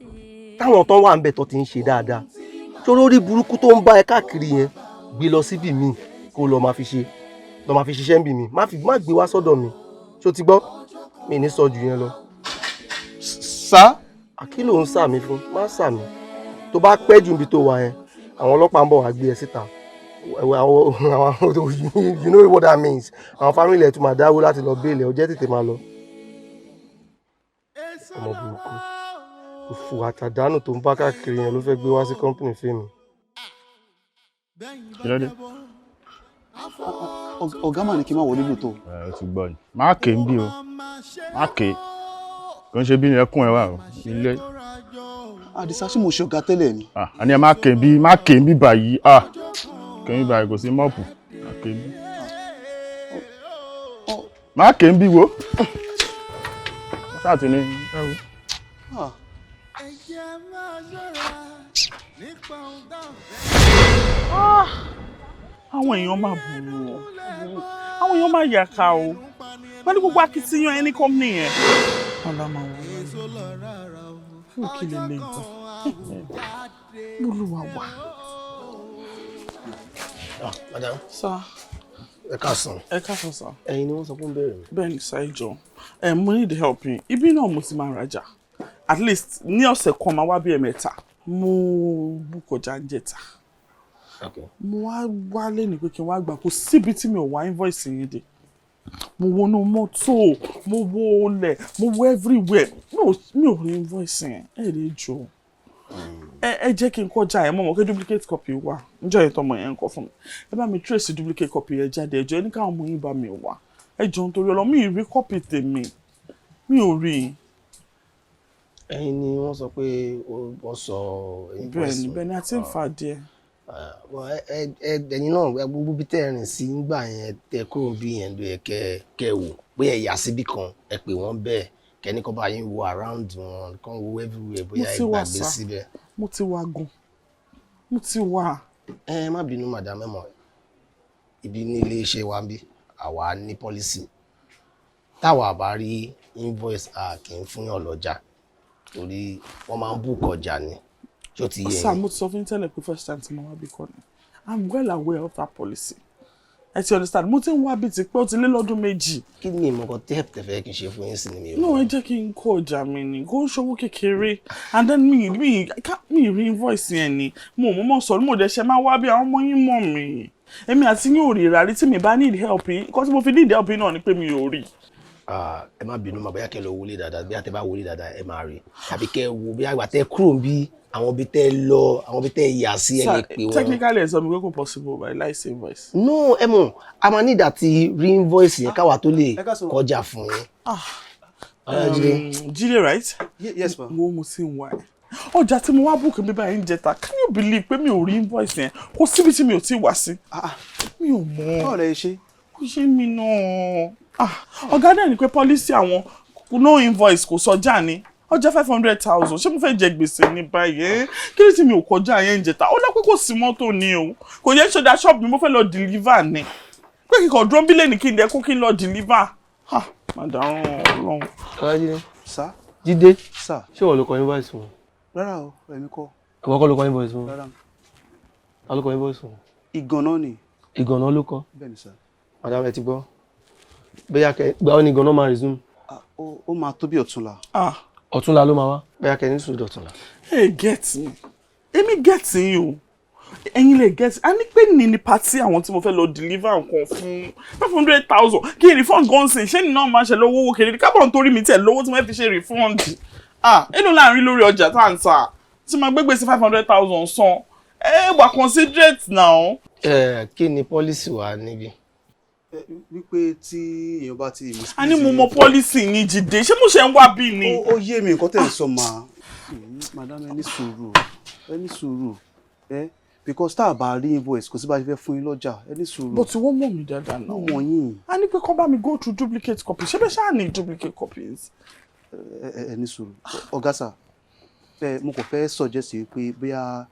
Táwọn tán wà ń bẹ̀ tó ti ń ṣe dáadáa. Ṣé olórí burúkú tó ń bá ẹ káàkiri yẹn gbé lọ síbì míì kó lọ máa fi ṣiṣẹ́ ń bì mí. Má gbé wá sọ́dọ̀ mi. Ṣó ti gbọ́? Mi ní sọ jù yẹn lọ. Sá? Kí ló ń sà mí fún? Má sà mí. Tó bá pẹ́ jù níbi tó wà yẹn, àwọn ọlọ́pàá ń bọ̀ wá gbé ẹ síta. You know what that means. Àwọn fámìlì ẹ̀ tún máa dáwó láti lọ béèlì ẹ̀, ó jẹ́ tètè máa lọ. Ọmọ burúkú. Òfò àtàdánù tó ń bá káàkiri yẹn ló fẹ́ gbé wá sí company fíìmù. Kí ló dé? Ọ̀gá mà ní kí n má wọlé lóòótọ́. Ó ti gbọ́ ni. Má ké ń bí o. Má ké. Kò ń ṣe bí ẹkún ẹ wà o. Ilé. Àdìsá ṣé mo ṣe ọ̀gá tẹ́lẹ̀ ni? Àní ẹ má ké ń bí báyìí. Ké ń bí báyìí kò sí mọ́ọ̀pù. Má ké ń bí. Má ké ń bí wo. Ṣáà ti ní ẹ wo. Àwọn èèyàn máa burú o. Àwọn èèyàn máa yàká o. Pẹ̀lú gbogbo akitiyan ẹni company yẹn. Ọlá máa wọ fún kí lè lè gbọ́. Olúwa wà. Madam. Sir. Ẹ káàsán. Ẹ káàsán sir. Ẹ̀yin ni wọ́n sọ fún bẹ́ẹ̀ mi. Bẹ́ẹ̀ ni sir ìjọ. Mo need help yín. Ibi náà mo ti máa rajà. At least ní ọ̀sẹ̀ kan máa wá bí ẹ̀mẹ́ta. Mo búkọjá ń jẹta. Mo wá lé ní pé kí n wá gbà kó síbi tí mi ò wá invoice yín dé. Mo wọnú mọ́tò, mo wo olẹ̀, mo wo everywhere. Mi ò rí invoice yẹn. Ẹ lè jọ. Ẹ jẹ́ kí n kọjá ẹ̀ mọ̀ kí duplicate copy wà. Ǹjẹ́ ìtọ́ ọmọ yẹn ń kọ́ fún mi. Ẹ bá mi trace duplicate copy yẹn jáde. Ẹ jọ̀ọ́ ní káwọn ọmọ yín bá mi wá. Ẹ jọ̀ọ́ nítorí Ọlọ́run mi ì rí copy tèmi. Mi ò rí. Ẹ̀yin ni wọ́n sọ pé wọ́n sọ invoice. Bẹ́ẹ̀ni a ti ń fa díẹ̀. Ẹ̀yin náà gbogbo bí tẹ́ rìn sí nígbà yẹn tẹ́ kúrò bí yẹn ló yẹ kẹ́ wò pé ẹ yà síbì kan ẹ pè wọ́n bẹ́ẹ̀ kẹ́ni kan bá yín wo around wọn kan wo everywhere bóyá ẹ gbàgbé síbẹ̀. Mo ti wá gan. Mo ti wá. Má bínú madam ẹ mọ̀. Ibi ní ilé iṣẹ́ wa bí àwa ní policy. Táwa bá rí invoice kì í fún yàn lọ́jà. Torí wọ́n máa ń book ọjà ni. Ṣó ti yé yín. Sir, mo ti sọ fún tẹ́lẹ̀ pé first time tí mo wá bí kọ́ ni. I'm well aware of that policy. Ẹ ti understand, mo ti ń wá bí ti pé ó ti lé lọ́dún méjì. Kí ni ìmọ̀kàn tẹ́ fẹ́ kí n ṣe fún yín sí ni mi ò. No, ẹ jẹ́ kí n kó ọjà mi ni, kó ń ṣòwò kékeré. And then mi rí invoice yẹn ni. Mo mọ̀ sọ̀rọ̀ mo dẹ̀ ṣe máa wá bí àwọn ọmọ yín mọ̀ mi. Èmi àti yín ò rí ìrárí tí mi bá need help yín. Nǹkan tí mo fi need help yín náà ni pé mi ò rí. Ẹ má bínú mà bóyá kẹ́ lọ wọlé dáadáa, bí àtẹ bá wọlé dáadáa ẹ máa rí. Tàbí kẹ́ wo bí àgbà tẹ́ kúrò bí àwọn bí tẹ́ lọ, àwọn bí tẹ́ yà sí ẹ lè pè wọ́n. Technically ẹ sọ mi pé kò possible by license invoice. No, ẹ mọ̀, a máa need àti rí invoice yẹn káwa tó lè kọjá fún yín. Jíde, right? Yes, ma'am. Mo sì ń wá ẹ. Ọjà tí mo wá book mi báyìí ń jẹta, can you believe pé mi ò rí invoice yẹn? Kò síbi tí mi ò tí wá sí. Mi ò mọ̀. Báwo lẹ ṣe? Kò ṣe mí náà. Ọ̀gá náà ní pé policy àwọn no invoice kò sọjà ni. Ọjà 500,000 ṣé mo fẹ́ jẹ gbèsè ní báyìí? Kí ló tí mi ò kọjá yẹn ń jẹta? Ó lọ pé kò sí mọ́tò ni o. Kò yẹ ṣọdá shop mi mo fẹ́ lọ deliver ni. Pé kíkọ̀ dúró bílẹ̀ ní kí n dẹ́ kó kí n lọ deliver. Màdàrún Ọlọ́run. Jídé. Sá. Jídé. Sá. Ṣé wọ́n ló kọ invoice fún? Rárá o, èmi kọ́. Ìwọ kọ́ ló kọ invoice fún? Rárá. Ta ló kọ invoice fún? Ìgànná ni. Ìgànná ló kọ? Bẹ́ẹ̀ni sá. Madam ẹ ti gbọ́. Bóyá kẹ gbà ó ní ìgànná máa resume. Ó máa tó bí ọ̀túnla. Ọ̀túnla ló máa wá. Bóyá kẹ ní sùúrù ọ̀túnla. Ẹ get me. Èmi get yín o. Ẹ̀yin lè get. A ní pé ní party àwọn tí mo fẹ́ lọ deliver nǹkan fún 500,000. Kí refund gan sin. Ṣé ní náà máa ṣe lówó owó kéré? Kábọ̀ nítorí mi tẹ̀ lówó tí mo fẹ́ fi ṣe refund. Èló láàrin lórí ọjà tá à ń tà. Tí máa gbé gbèsè 500,000 san. Wà considerate now. Kí ni policy wa níbí? Wípé tí èèyàn bá ti misplace. A ní mo mọ policy ní Jídé. Ṣé mo ṣe ń wá bí ni? Ó yé mi nǹkan tẹ̀ ń sọ máa. Madam ẹ ní sùúrù. Because tá a bá rí invoice kò sí bá ṣe fẹ́ fún yín lọ́jà ẹ ní sùúrù. But wọ́n mọ̀ mí dáadáa náà. Wọ́n yín. A ní pé kọ́ bá mi go through duplicate copies. Ṣé bẹ́ẹ̀ ṣáà ní duplicate copies? Ẹ ní sùúrù. Ọ̀gá sà, mo kò fẹ́ suggest pé bóyá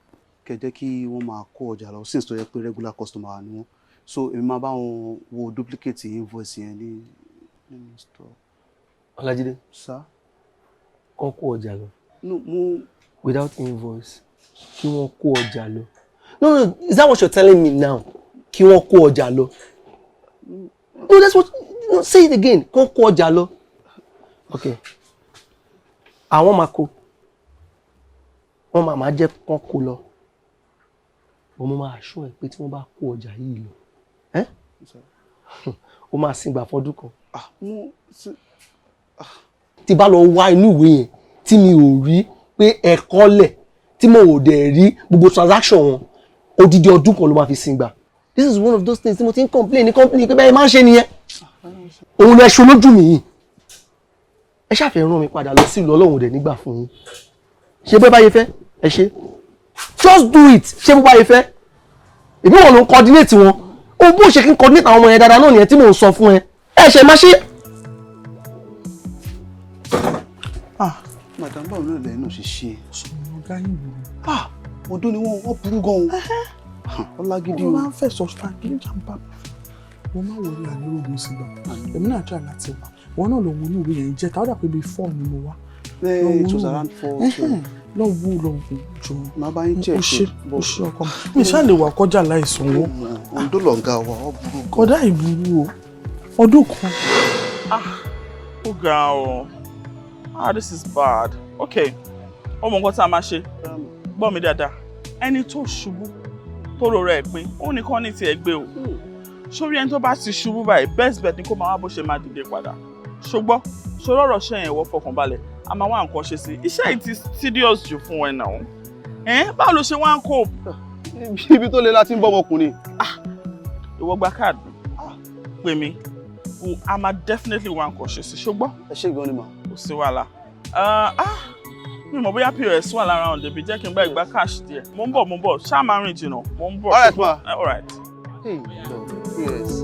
kẹ́ jẹ́ kí wọ́n máa kó ọjà lọ since tó yẹ pé regular customer ni wọ́n. So èmi máa bá wọn wo duplicate invoice yẹn ní store. Ọlájídé. Sir. Kọ́ kó ọjà lọ. No, mo. Without invoice. Kí wọ́n kó ọjà lọ. No, is that what you're telling me now? Kí wọ́n kó ọjà lọ. No, that's what. No, say it again. Kọ́ kó ọjà lọ. Okay. Àwọn máa kó. Wọ́n máa jẹ́ kọ́ kó lọ. Mo máa ṣọ́ ẹ pé tí wọ́n bá kó ọjà yìí lọ. Ó máa sìngbà fọdún kan. Tí bá lọ wá inú ìwé yẹn tí mi ò rí pé ẹ̀kọ́ lẹ̀ tí mo ò dẹ̀ rí gbogbo transaction wọn odidi ọdún kan ló máa fi sìngbà. This is one of those things tí mo ti ń complain ní company pé bẹ́ẹ̀ máa ń ṣe nìyẹn. Òun lọ ẹṣọ lójú mi yìí. Ẹ ṣàfẹ́ rán mi padà lọ sí ìlú Ọlọ́run dẹ̀ nígbà fún yín. Ṣé bẹ́ẹ̀ báyé fẹ́? Ẹ ṣe. Just do it. Ṣé bó báyé fẹ́? Ìbí wọn ló ń coordinate wọn. Ó bó ṣe kí n coordinate àwọn ọmọ yẹn dáadáa náà nìyẹn tí mò ń sọ fún ẹ. Ẹ ṣe má ṣe. Madam báwo náà lẹ́yìn náà ṣe ṣe. Ọ̀gá yín burú. Ọdún ni wọ́n burú gan-an. Ọlágídí o. Wọ́n máa ń fẹ́ sọ fagilé jàmbá. Wọ́n máa wọlé àlérògùn sígbà. Èmi náà try láti wà. Wọ́n náà lọ wo inú ìwé yẹn jẹ́ ká ó dà pé bíi 4 ni mo wá. It was around 4. Lọ wo jọ. Màá bá yín check. Ó ṣe ọkọ mi. Mi ṣáà lè wà kọjá láìsanwó. Ọdún lọ̀gá wa ó burú gan. Kódà ìburú o. Ọdún kan. Ó ga ọ. This is bad. Okay. Ọmọ nǹkan tá a máa ṣe. Gbọ́ mi dáadáa. Ẹni tó ṣubú tó rò rẹ̀ pé ó nìkan ní tiẹ̀ gbé o. Sórí ẹni tó bá ti ṣubú báyìí best bet ni kó máa wá bó ṣe máa dìde padà. Ṣùgbọ́n ṣòro ọ̀rọ̀ ṣe yẹn wọ́ fọkànbalẹ̀. A máa wá nǹkan ṣe sí i. Iṣẹ́ yìí ti serious jù fún ẹ náà. Báwo ló ṣe wá ń cope? Ibi tó le láti ń bọ́ ọmọkùnrin. Ìwọ gba káàdì. Pè mí. A máa definitely wá nǹkan ṣe sí i. Ṣùgbọ́n. Ẹ ṣe gan ni mà. Kò sí wàhálà. Mi mọ̀ bóyá POS wà lára ọ̀dẹ̀ bí jẹ́ kí n bá ìgbà cash díẹ̀. Mo ń bọ̀. Ṣáà máa rìn jìnnà. Mo ń bọ̀. All right, ma. All right. Hey, yes.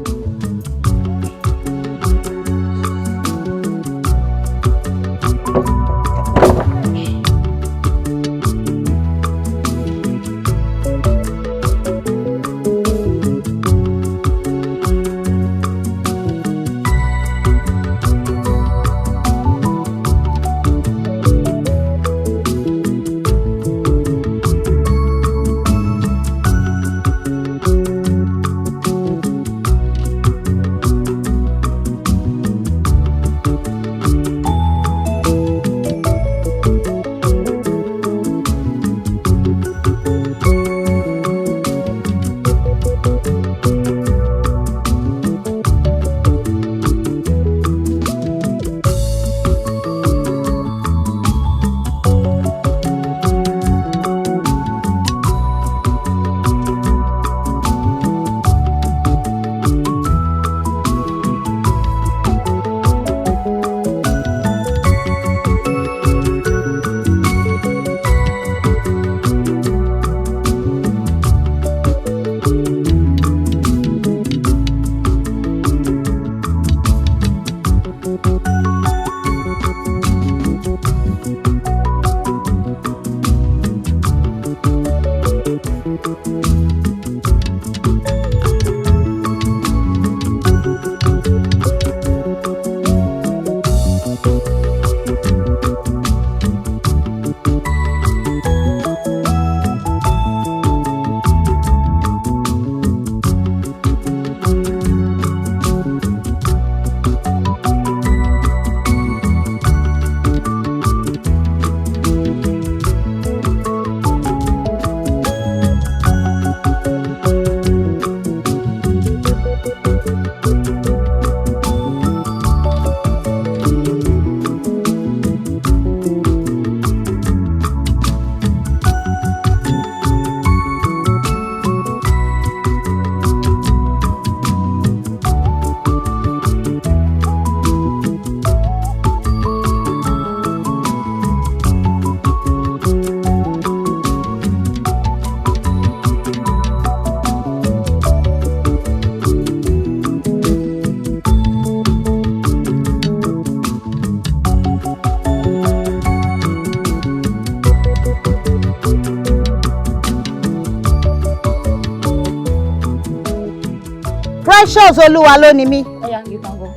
Precious Olúwa ló ni mí. Yeah, you can go.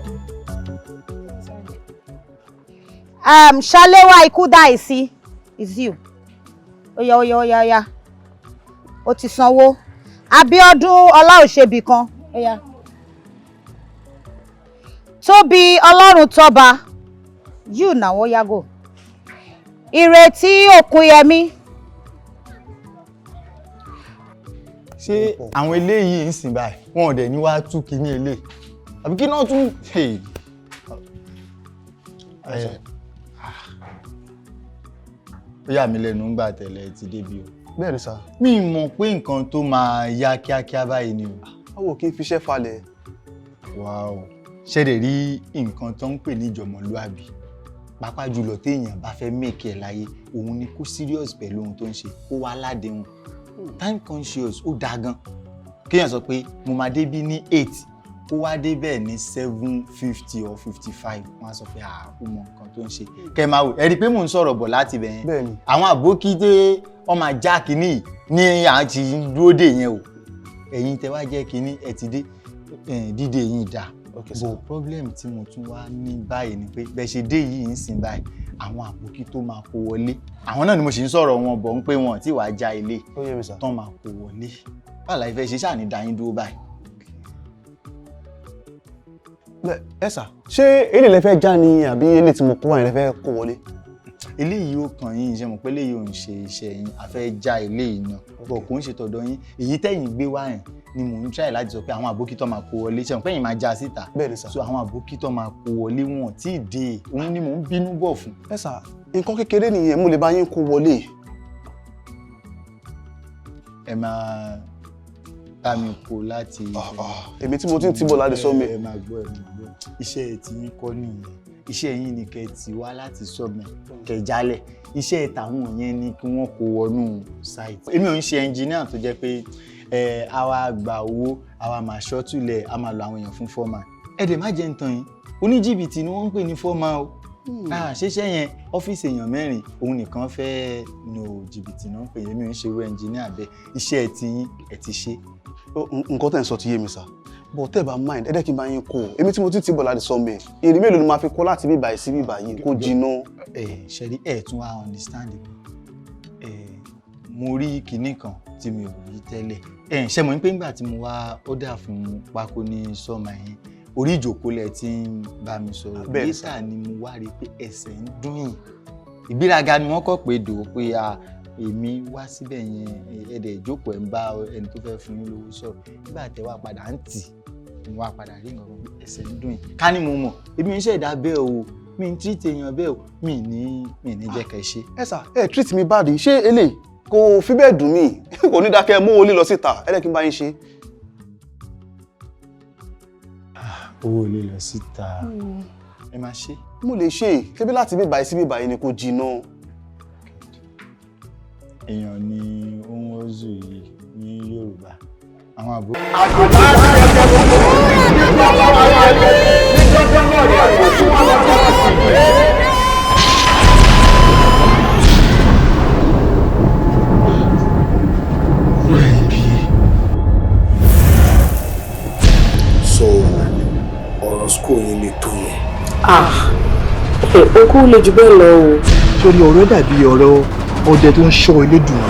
Ṣaléwá ikú dáìsí is you. Oya. Ó ti sanwó. Abíọ́dún Ọláòṣèbí kan. Yeah. Tóbi Ọlọ́run tọ́ba. You now oya go. Ìrètí Òkúnyẹmí. Ṣé àwọn eléyìí ń sìn báyìí wọn ò dẹ̀ ní wá tú kíní eléyìí àbí kí náà tún ó yà mí lẹ́nu ńgbà tẹ́lẹ̀ ti débi o. Bẹ́ẹ̀ni sá. Mi mọ̀ pé nǹkan tó máa yá kíákíá báyìí ni o. Àwọn kì í fiṣẹ́ falẹ̀. Wow. Ṣé lè rí nǹkan tó ń pè ní ìjọmọlúàbí pàápàá jùlọ téèyàn bá fẹ́ make ẹ̀ láyé òun ni kó serious pẹ̀lú ohun tó ń ṣe kó wá ládéhùn. Time conscious ó dáa gan. Kéèyàn sọ pé mo máa débí ní 8 kó wá débẹ̀ ní 7:50 or 55 wọ́n á sọ pé ó mọ nǹkan tó ń ṣe. Kẹ́ máa wò ẹ rí i pé mò ń sọ̀rọ̀ bọ̀ láti bẹ̀ yẹn. Bẹ́ẹ̀ni. Àwọn àbókí tẹ́ wọ́n máa já kínní ní à ń ti dúró dè yẹn o. Ẹ̀yin tẹ́ wá jẹ́ kínní ẹ ti dé dídé yín dà. But problem tí mo tún wá ní báyìí ni pé bẹ́ẹ̀ ṣe dé yìí ń sìn báyìí àwọn àbókí tó máa kó wọlé àwọn náà ni mo sì ń sọ̀rọ̀ wọn bọ̀ ń pé wọn tí wàá já ilé tán máa kó wọlé báwo la ìfẹ́ ṣe ṣáà ní dáyín dúró báyìí. Ẹ sà ṣé èlé lẹ fẹ́ já ni àbí èlé tí mo kó wá yẹn lẹ fẹ́ kó wọlé. Eléyìí ó kàn yín ṣe mọ̀ pé eléyìí ò ń ṣe iṣẹ́ yín a fẹ́ já eléyìí náà bọ̀ kò ń ṣe tọ̀dọ̀ yín èyí tẹ̀yìn gbé wá yẹn ni mò ń try láti sọ pé àwọn àbókí tó máa kó wọlé ṣe mọ̀ pé ẹ̀yin máa já síta. Bẹ́ẹ̀ni sà. So àwọn àbókí tó máa kó wọlé wọn tí ì dé òun ni mò ń bínú bọ̀ fún. Ẹ sà nǹkan kékeré nìyẹn mo lè bá yín kó wọlé. Ẹ máa bá mi kó láti. Èmi tí mo ti ń tibọ̀ láti sọ mi. Ẹ máa gbọ́ iṣẹ́ tí yín kọ́ nìyẹn iṣẹ́ yín ni kẹ́ ti wá láti sọ́mẹ̀ kẹ́ jálẹ̀ iṣẹ́ tàwọn yẹn ni kí wọ́n kó wọnú site. Èmi ò ń ṣe engineer tó jẹ́ pé àwa gba owó àwa máa ṣọ́túlẹ̀ a máa lo àwọn èèyàn fún foreman. Ẹ dẹ̀ má jẹ́ ń tàn yín oníjìbìtì ni wọ́n ń pè ní foreman o. Ṣeṣẹ́ yẹn ọ́fíìsì èèyàn mẹ́rin òun nìkan fẹ́ no jìbìtì náà ń pè èmi ò ń ṣe irú engineer bẹ́ẹ̀ iṣẹ́ ti yín ẹ ti ṣe. Nǹkan tẹ̀ ń sọ ti yé mi sà but tẹ́ bá mind ẹ dẹ́ kí n bá yín kó èmi tí mo ti bọ̀ láti sọ mi ìrìn mélòó ni máa fi kó láti bíbá yìí sí bíbá yìí kó jiná. Ṣẹ́rí tún wá understand mo rí kinní kan tí mi ò rí tẹ́lẹ̀ ṣe mọ̀ pé nígbà tí mo wá order fún pákó ní sọ́mà yẹn orí ìjòkó lẹ̀ tí ń bá mi sọ̀rọ̀ later ni mo wá rí pé ẹsẹ̀ ń dùn yín ìgbéraga ni wọ́n kọ́ pé dò pé èmi wá síbẹ̀ yẹn ẹ̀dẹ̀ ìjókòó ẹ̀ ń bá ẹni tó fẹ́ fún yín lówó sọ̀rọ̀ nígbà tẹ́ wá padà ń tì mo wá padà rí nǹkan pé ẹsẹ̀ ń dùn yín ká ní mo mọ̀ èmi ń ṣẹ̀dá bẹ́ẹ̀ o mi ń treat èèyàn bẹ́ẹ̀ o mi ní jẹ́ kẹ́ ṣe. Ẹ sà treat mi bad ṣé eléyìí kò fi bẹ́ẹ̀ dùn mí kò ní dákẹ́ mú olè lọ síta ẹ dẹ́ kí n bá yín ṣe. Owó lè lọ síta ẹ máa ṣe. Mo lè ṣe kébí láti bíbá yìí sí bíbá yìí ni kò jiná. Èèyàn ni ó ń wọ́zù yìí ní Yorùbá àwọn àbúrò. So ọ̀rọ̀ school yín lè tó yẹn. Okú lè jù bẹ́ẹ̀ lọ o. Torí ọ̀rọ̀ dàbí ọ̀rọ̀ ọdẹ tó ń ṣọ́ elédùn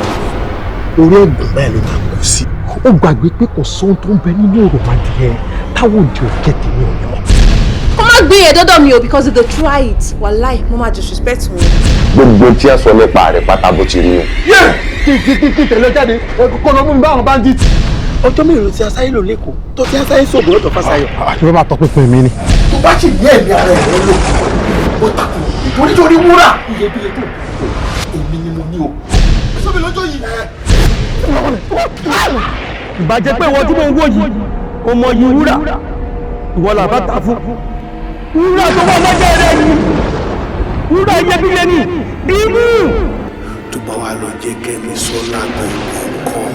orí ẹ̀gbọ́n báyìí ló máa kú sí. Ó gbàgbé pé kò sóhun tó ń bẹ nínú ọ̀rọ̀ adìyẹ táwọn òde òkè tèmi ò ní mọ̀. Kó má gbé yẹn dọ́dọ̀ mi o because if they try it wàláì mo máa disrespect mi. Gbogbo tí ẹ sọ nípa rẹ̀ pátá bó ti rí o. Kí tẹ̀lé jáde kó lọ mú mi bá àwọn bandit. Ọjọ́ mélòó tí asáyé lò lẹ́kọ̀ọ́ tó tí asáyé sọ̀gbọ́n lọ́dọ̀ Fásáyọ̀. Àṣìbẹ́ máa tọ́ pínpín mi ni. Tó bá sì ní ẹ̀mí ara ẹ̀ lò ó takò nítorí wúrà iyebíye tó èmi ni mo ní o. Sọ́mi lọ́jọ́ yìí. Ìbàjẹ́ pé ìwọ tí mo ń wò yìí o mọ yìí wúrà ìwọ là bá ta fún. Wúrà tó wọ́n lọ́jọ́ rẹ̀ ni wúrà iyebíye ni inú. Tó bá wà lọ jẹ́ kẹ́mi sọ́lá gbẹ̀ngàn kan.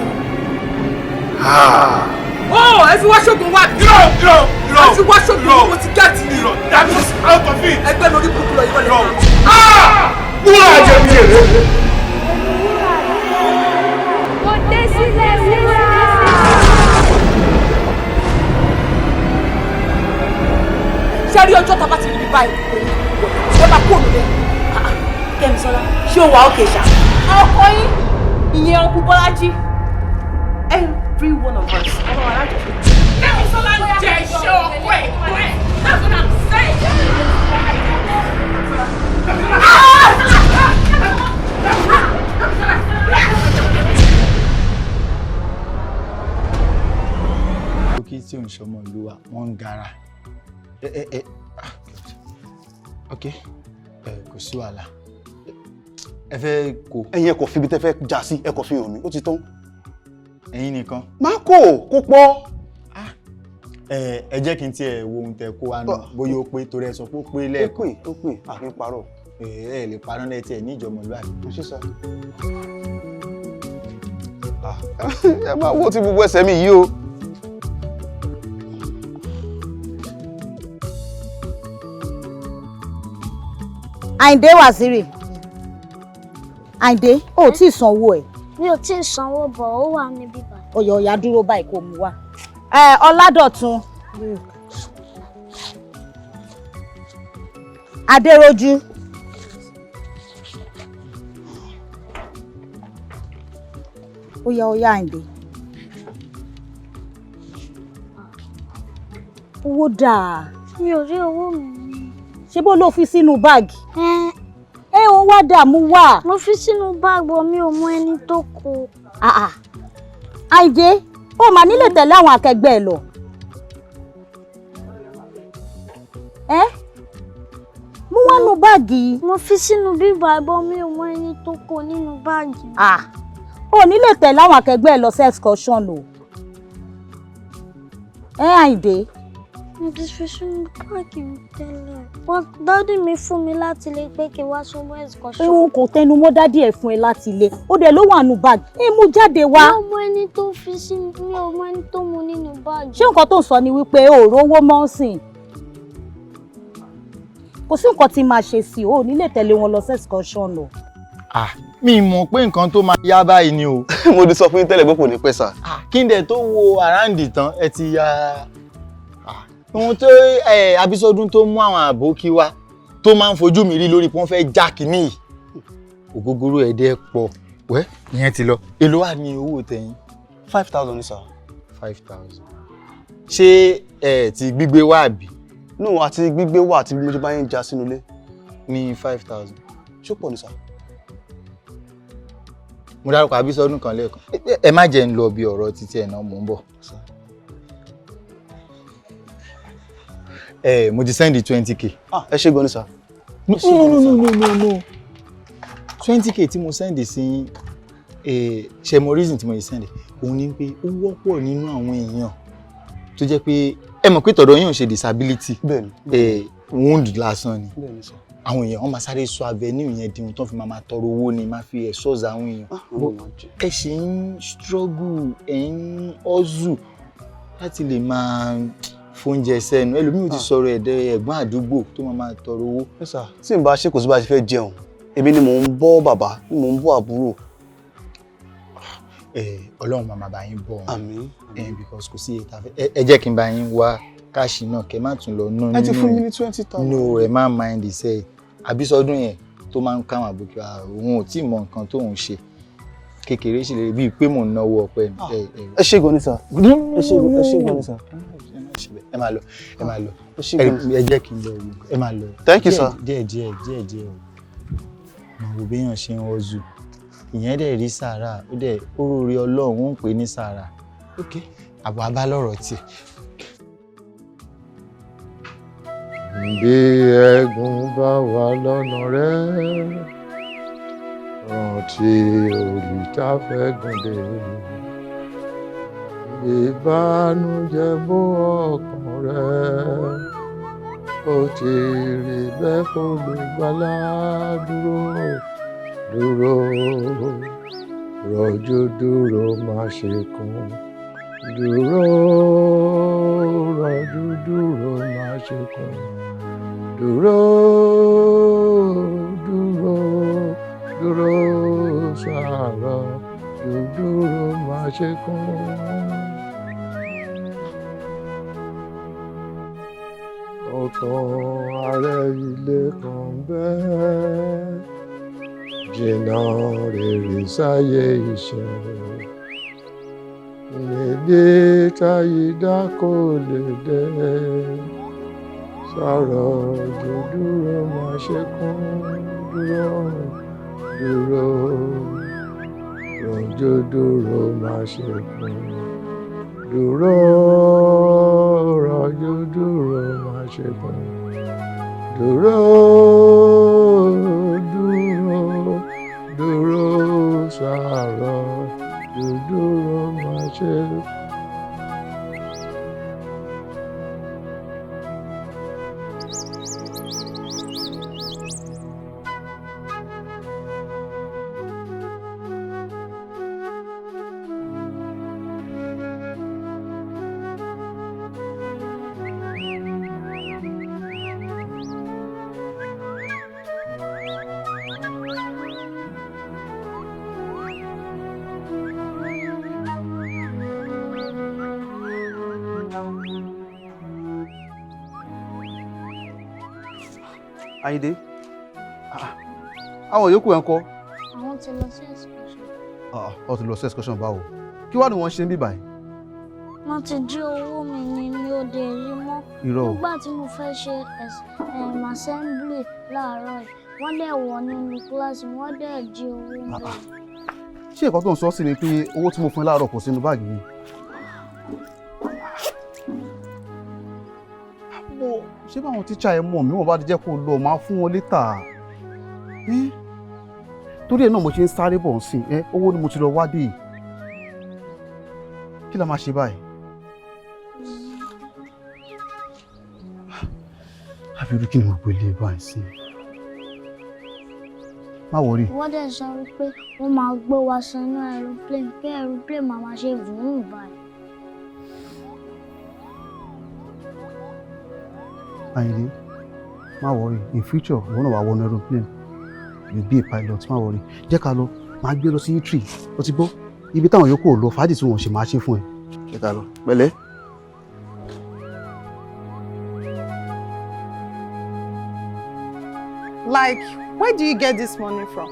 Ẹ fi wá ṣògùn wá. Irọ́. Ẹ fi wá ṣògùn mo ti gẹ́ẹ̀tì ni. That is out of it. Ẹgbẹ́ lórí kúkú lọ yíwọ́n lọ. Wúrà iyebíye rẹ̀. Kò dé sílẹ̀ wúrà. ṣé rí ọjọ́ tá a bá ti rí báyìí ẹ máa kó òun lẹ. Kẹ́misọ́lá ṣé o wà ókè ṣá. ọkọ yín ìyẹn ọkú Bọ́lájí every one of us ọmọ wa lájọ ṣe. Kẹ́misọ́lá ń jẹ iṣẹ́ ọkọ ẹ̀ that's what I'm saying. kí tí ò ń ṣọmọ ìlú wa wọ́n ń gara ok kò sí wàhálà ẹ fẹ́ kó. ẹ̀yin ẹ kò fi ibi tẹ́ fẹ́ já sí ẹ kò fi hàn mí ó ti tán. ẹ̀yin nìkan. má kó pọ̀. ẹ jẹ́ kí n tiẹ̀ wo ohun tẹ́ kó wa náà bóyá ó pé torí ẹ sọ pé ó pé lẹ́ẹ̀kan. ó pè àfi parọ́. ẹ lè parọ́ náà tiẹ̀ ní ìjọmọlúwàbí. ṣé sá. ẹ máa wo ti gbogbo ẹsẹ̀ mi yìí o. Àyìndé Wàsíìrì. Àyìndé, o ò tí ì sanwó ẹ̀. Mi ò tí ì sanwó bọ̀, ó wà níbí báyìí. Ọ̀yà dúró báyìí kó mú wá. Ọládọ̀tun. Adérójú. Ọ̀yà Àyìndé. Owó dáa. Mi ò rí owó mi. Ṣé bó ló fi sínú báàgì? Òun wá dààmú wá. Mo fi sínú báàgì bọ̀ mi ò mọ ẹni tó kó. Àyìndé, ó mà nílè tẹ̀lé àwọn akẹgbẹ́ ẹ lọ. Mú wá nú báàgì. Mo fi sínú bíbá bọ̀ mi ò mọ ẹni tó kó nínú báàgì. Ó nílè tẹ̀lé àwọn akẹgbẹ́ ẹ lọ sí excursion o. Àyìndé. Mo ti fi sínú báàgì mi tẹ́lẹ̀. Wọ́n dádì mi fún mi láti lè pé kí n wá sọ́wọ́ excursion. Òun kò tẹnu mọ́ dádì ẹ̀ fún ẹ láti ilé. Ó dẹ̀ ló wà nù báàgì. Mú jáde wá. Mi ò mọ ẹni tó fi sínú, mi ò mọ ẹni tó mú nínú báàgì. Ṣé nǹkan tó ń sọ ni wípé o ò rówó mọ́ sìn? Kò sí nǹkan tí máa ṣe sí o nílé tẹ̀lé wọn lọ sí excursion o. Mi mọ̀ pé nǹkan tó máa yá báyìí ni o. Mo ti sọ fún yín tẹ́lẹ̀ pé kò ní pẹ́ sà. Kí n dẹ̀ tó wo àráǹdì tán ẹ ti ya ohun tó Abísọ́dún tó mú àwọn àbókí wá tó máa ń fojú mi rí lórí pé wọ́n fẹ́ já kínní yìí. Ògógóró ẹ̀dẹ́ pọ̀ wẹ́ ìyẹn ti lọ. Èló wà ní owó tẹ̀yìn? 5,000 ní sà. 5,000. Ṣé ti gbígbé wà bí? No, àti gbígbé wà àti bí mo ti bá yín já sínú ilé. Ní 5,000. Ṣó pọ̀ ní sà? Mo dárúkọ Abísọ́dún kan lẹ́ẹ̀kan. Ẹ má jẹ́ ń lọ bí ọ̀rọ̀ títí ẹ̀ náà mò ń bọ̀. Mo ti send 20k. Ẹ ṣé gan ni sà. No. 20k tí mo send sí ṣe mo reason tí mo yìí send òun ni pé ó wọ́pọ̀ nínú àwọn èèyàn tó jẹ́ pé ẹ mọ̀ pé tọ̀dọ̀ yín ò ṣe disability. Wound lásán ni. Àwọn èèyàn wọ́n máa sáré sọ avenue yẹn di ohun tó fi máa tọrọ owó ni máa fi ẹ̀ṣọ́ọ̀sì àwọn èèyàn. Ẹ ṣe ń struggle ẹ̀ ń hustle láti lè máa fóúnjẹ sẹ́nu. Ẹlòmíì ti sọ̀rọ̀ ẹ̀dẹ̀ ẹ̀gbọ́n àdúgbò tó máa tọrọ owó. Tí n bá ṣe kò sí bá ṣe fẹ́ jẹun èmi ni mò ń bọ́ bàbá ni mò ń bọ́ àbúrò. Ọlọ́run máa bá yín bọ̀. Àmín. Because kò sí ètò àfẹ́. Ẹ jẹ́ kí n bá yín wá káàṣì náà kẹ́ má tún lọ nú nínú. Ẹ ti fún mi ní 20,000. No, ẹ má mind iṣẹ́ Abísọ́dún yẹn tó máa ń káwọn àbókí òun ò tí ì mọ nǹkan tó ń ṣe kékeré sì lè bíi pé mò ń náwó ọpẹ́ ni. Ẹ ṣé gan ni sà. Ẹ ṣé gan ni sà. Ẹ máa lọ. Ẹ jẹ́ kí n lọ wò. Ẹ máa lọ. Thank you sir. díẹ̀ o. Màá wo béèyàn ṣe ń wọ́zù. Ìyẹn dẹ̀ rí sàárà ó dẹ̀ ó rórí Ọlọ́run ó ń pè ní sàárà. Àbọ̀ abálọ̀rọ̀ tiẹ̀. Bí ẹ̀gún bá wà lọ́nà rẹ̀, rántí olùtafẹ́gùn dé. Ìbànújẹ́ bó ọkàn rẹ̀, ó ti rí bẹ́ẹ̀ kó lùgbàlà dúró, rọ̀jò dúró má ṣe kún. Dúró, rọ̀jò dúró má ṣe kún. Dúró sára, dúró má ṣe kún. ọkàn ààrẹ ilé kan bẹ́ẹ̀ jìnnà rere sáyé ìṣẹ̀lẹ̀ ìlédè táyé dákò lè dẹ́ sọ̀rọ̀ dúró máa ṣe kún dúró rọ̀jò dúró máa ṣe kún dúró rọ̀jò dúró máa ṣe kún dúró sọ̀rọ̀ dúró máa ṣe kún. Ayinde, àwọn yòókù ẹ̀ ń kọ́. Àwọn ti lọ sí excursion. Ó ti lọ sí excursion báwo? Kí wá ni wọ́n ṣe ń bí báyìí? Wọ́n ti jí owó mi ni mi ò dé rí mọ́. Irọ́ o. Nígbà tí mo fẹ́ ṣe assembly láàárọ̀ yìí, wọ́n dẹ̀ wọ̀ nínú kíláàsì, wọ́n dẹ̀ jí owó mi. Ṣé nǹkan tó ń sọ sí ni pé owó tí mo fún ẹ láàárọ̀ kò sínú báàgì yìí? Ṣé báwọn tíṣà ẹ mọ̀ mí wọ́n bá ti jẹ́ kó lọ máa fún wọn létà? Torí ẹ̀ náà mo ṣe ń sáré bọ̀ sí owó ni mo ti lọ wá dé. Kí la máa ṣe báyìí? Àbí kí ni mo gbé lé báyìí sí? Má wọrí. Wọ́n dẹ̀ sọ wípé wọ́n máa gbé wa sínú aeroplane pé aeroplane máa ṣe vùúrù báyìí. Ayinde, má worry. In future, ìwọ náà wà wọnú aeroplane. You be a pilot, má worry. Jẹ́ ká lọ, máa gbé lọ sí E3. Ó ti gbọ́? Ibi táwọn yòókù ò lọ, fàájì tí wọ́n ṣe máa ṣe fún ẹ. Jẹ́ ká lọ. Pẹ̀lẹ́. Like, where do you get this money from?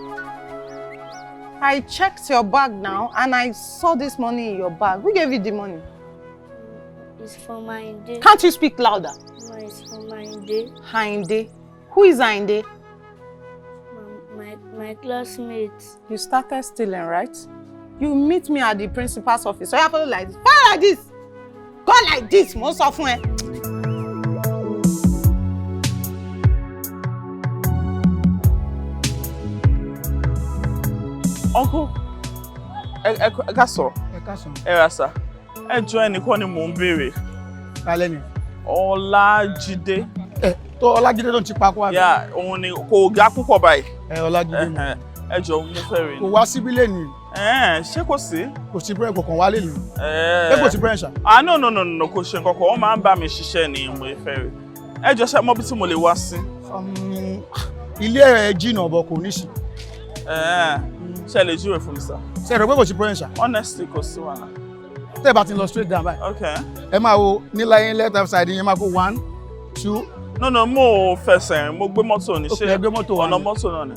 I checked your bag now and I saw this money in your bag. Who gave you the money? It's for my day. Can't you speak louder? No, it's for my day. Hainde. Who is Hainde? My classmates. You started stealing, right? You meet me at the principal's office. So you follow like this. Follow like this. Go like this. Most of them. Uncle, ẹ káàsán. Ẹ káàsán. Ẹ rà sà. Ẹ jọ̀ọ́ ẹnìkan ni mò ń béèrè. Kálẹ̀ ni. Ọlájídé. Tó Ọlájídé ló ti pa kó wá. Yà, òun ni kò ga púpọ̀ báyìí. Ọlájídé ni. Ẹ jọ̀ọ́ mo fẹ́ rí. Kò wá síbí lẹ́nu. Ṣé kò sí? Kò sí búrẹ́ kankan wá lẹ́nu. Ṣé kò sí búrẹ́ ṣá? No, kò ṣe nǹkan kan. Wọ́n máa ń bá mi ṣiṣẹ́ ni mo fẹ́ rí. Ẹ jọ̀ọ́ ṣé mọ̀ bí tí mo lè wá sí? Ilé ẹ̀ jìnnà bọ̀ kò ní sí. Ṣé lè júwe fún mi sá? Ṣé rẹ̀ pé kò sí búrẹ́ ṣá? Honestly, kò sí wàhálà. Tẹ́ bá ti lọ straight down báyìí. Okay. Ẹ máa wo níláyé left hand side yẹn máa kó 1, 2. No, mo fẹsẹ̀ rìn, mo gbé mọ́tò ní ṣe. Okay, gbé mọ́tò wá ní. Ọ̀nà mọ́tò náà ni.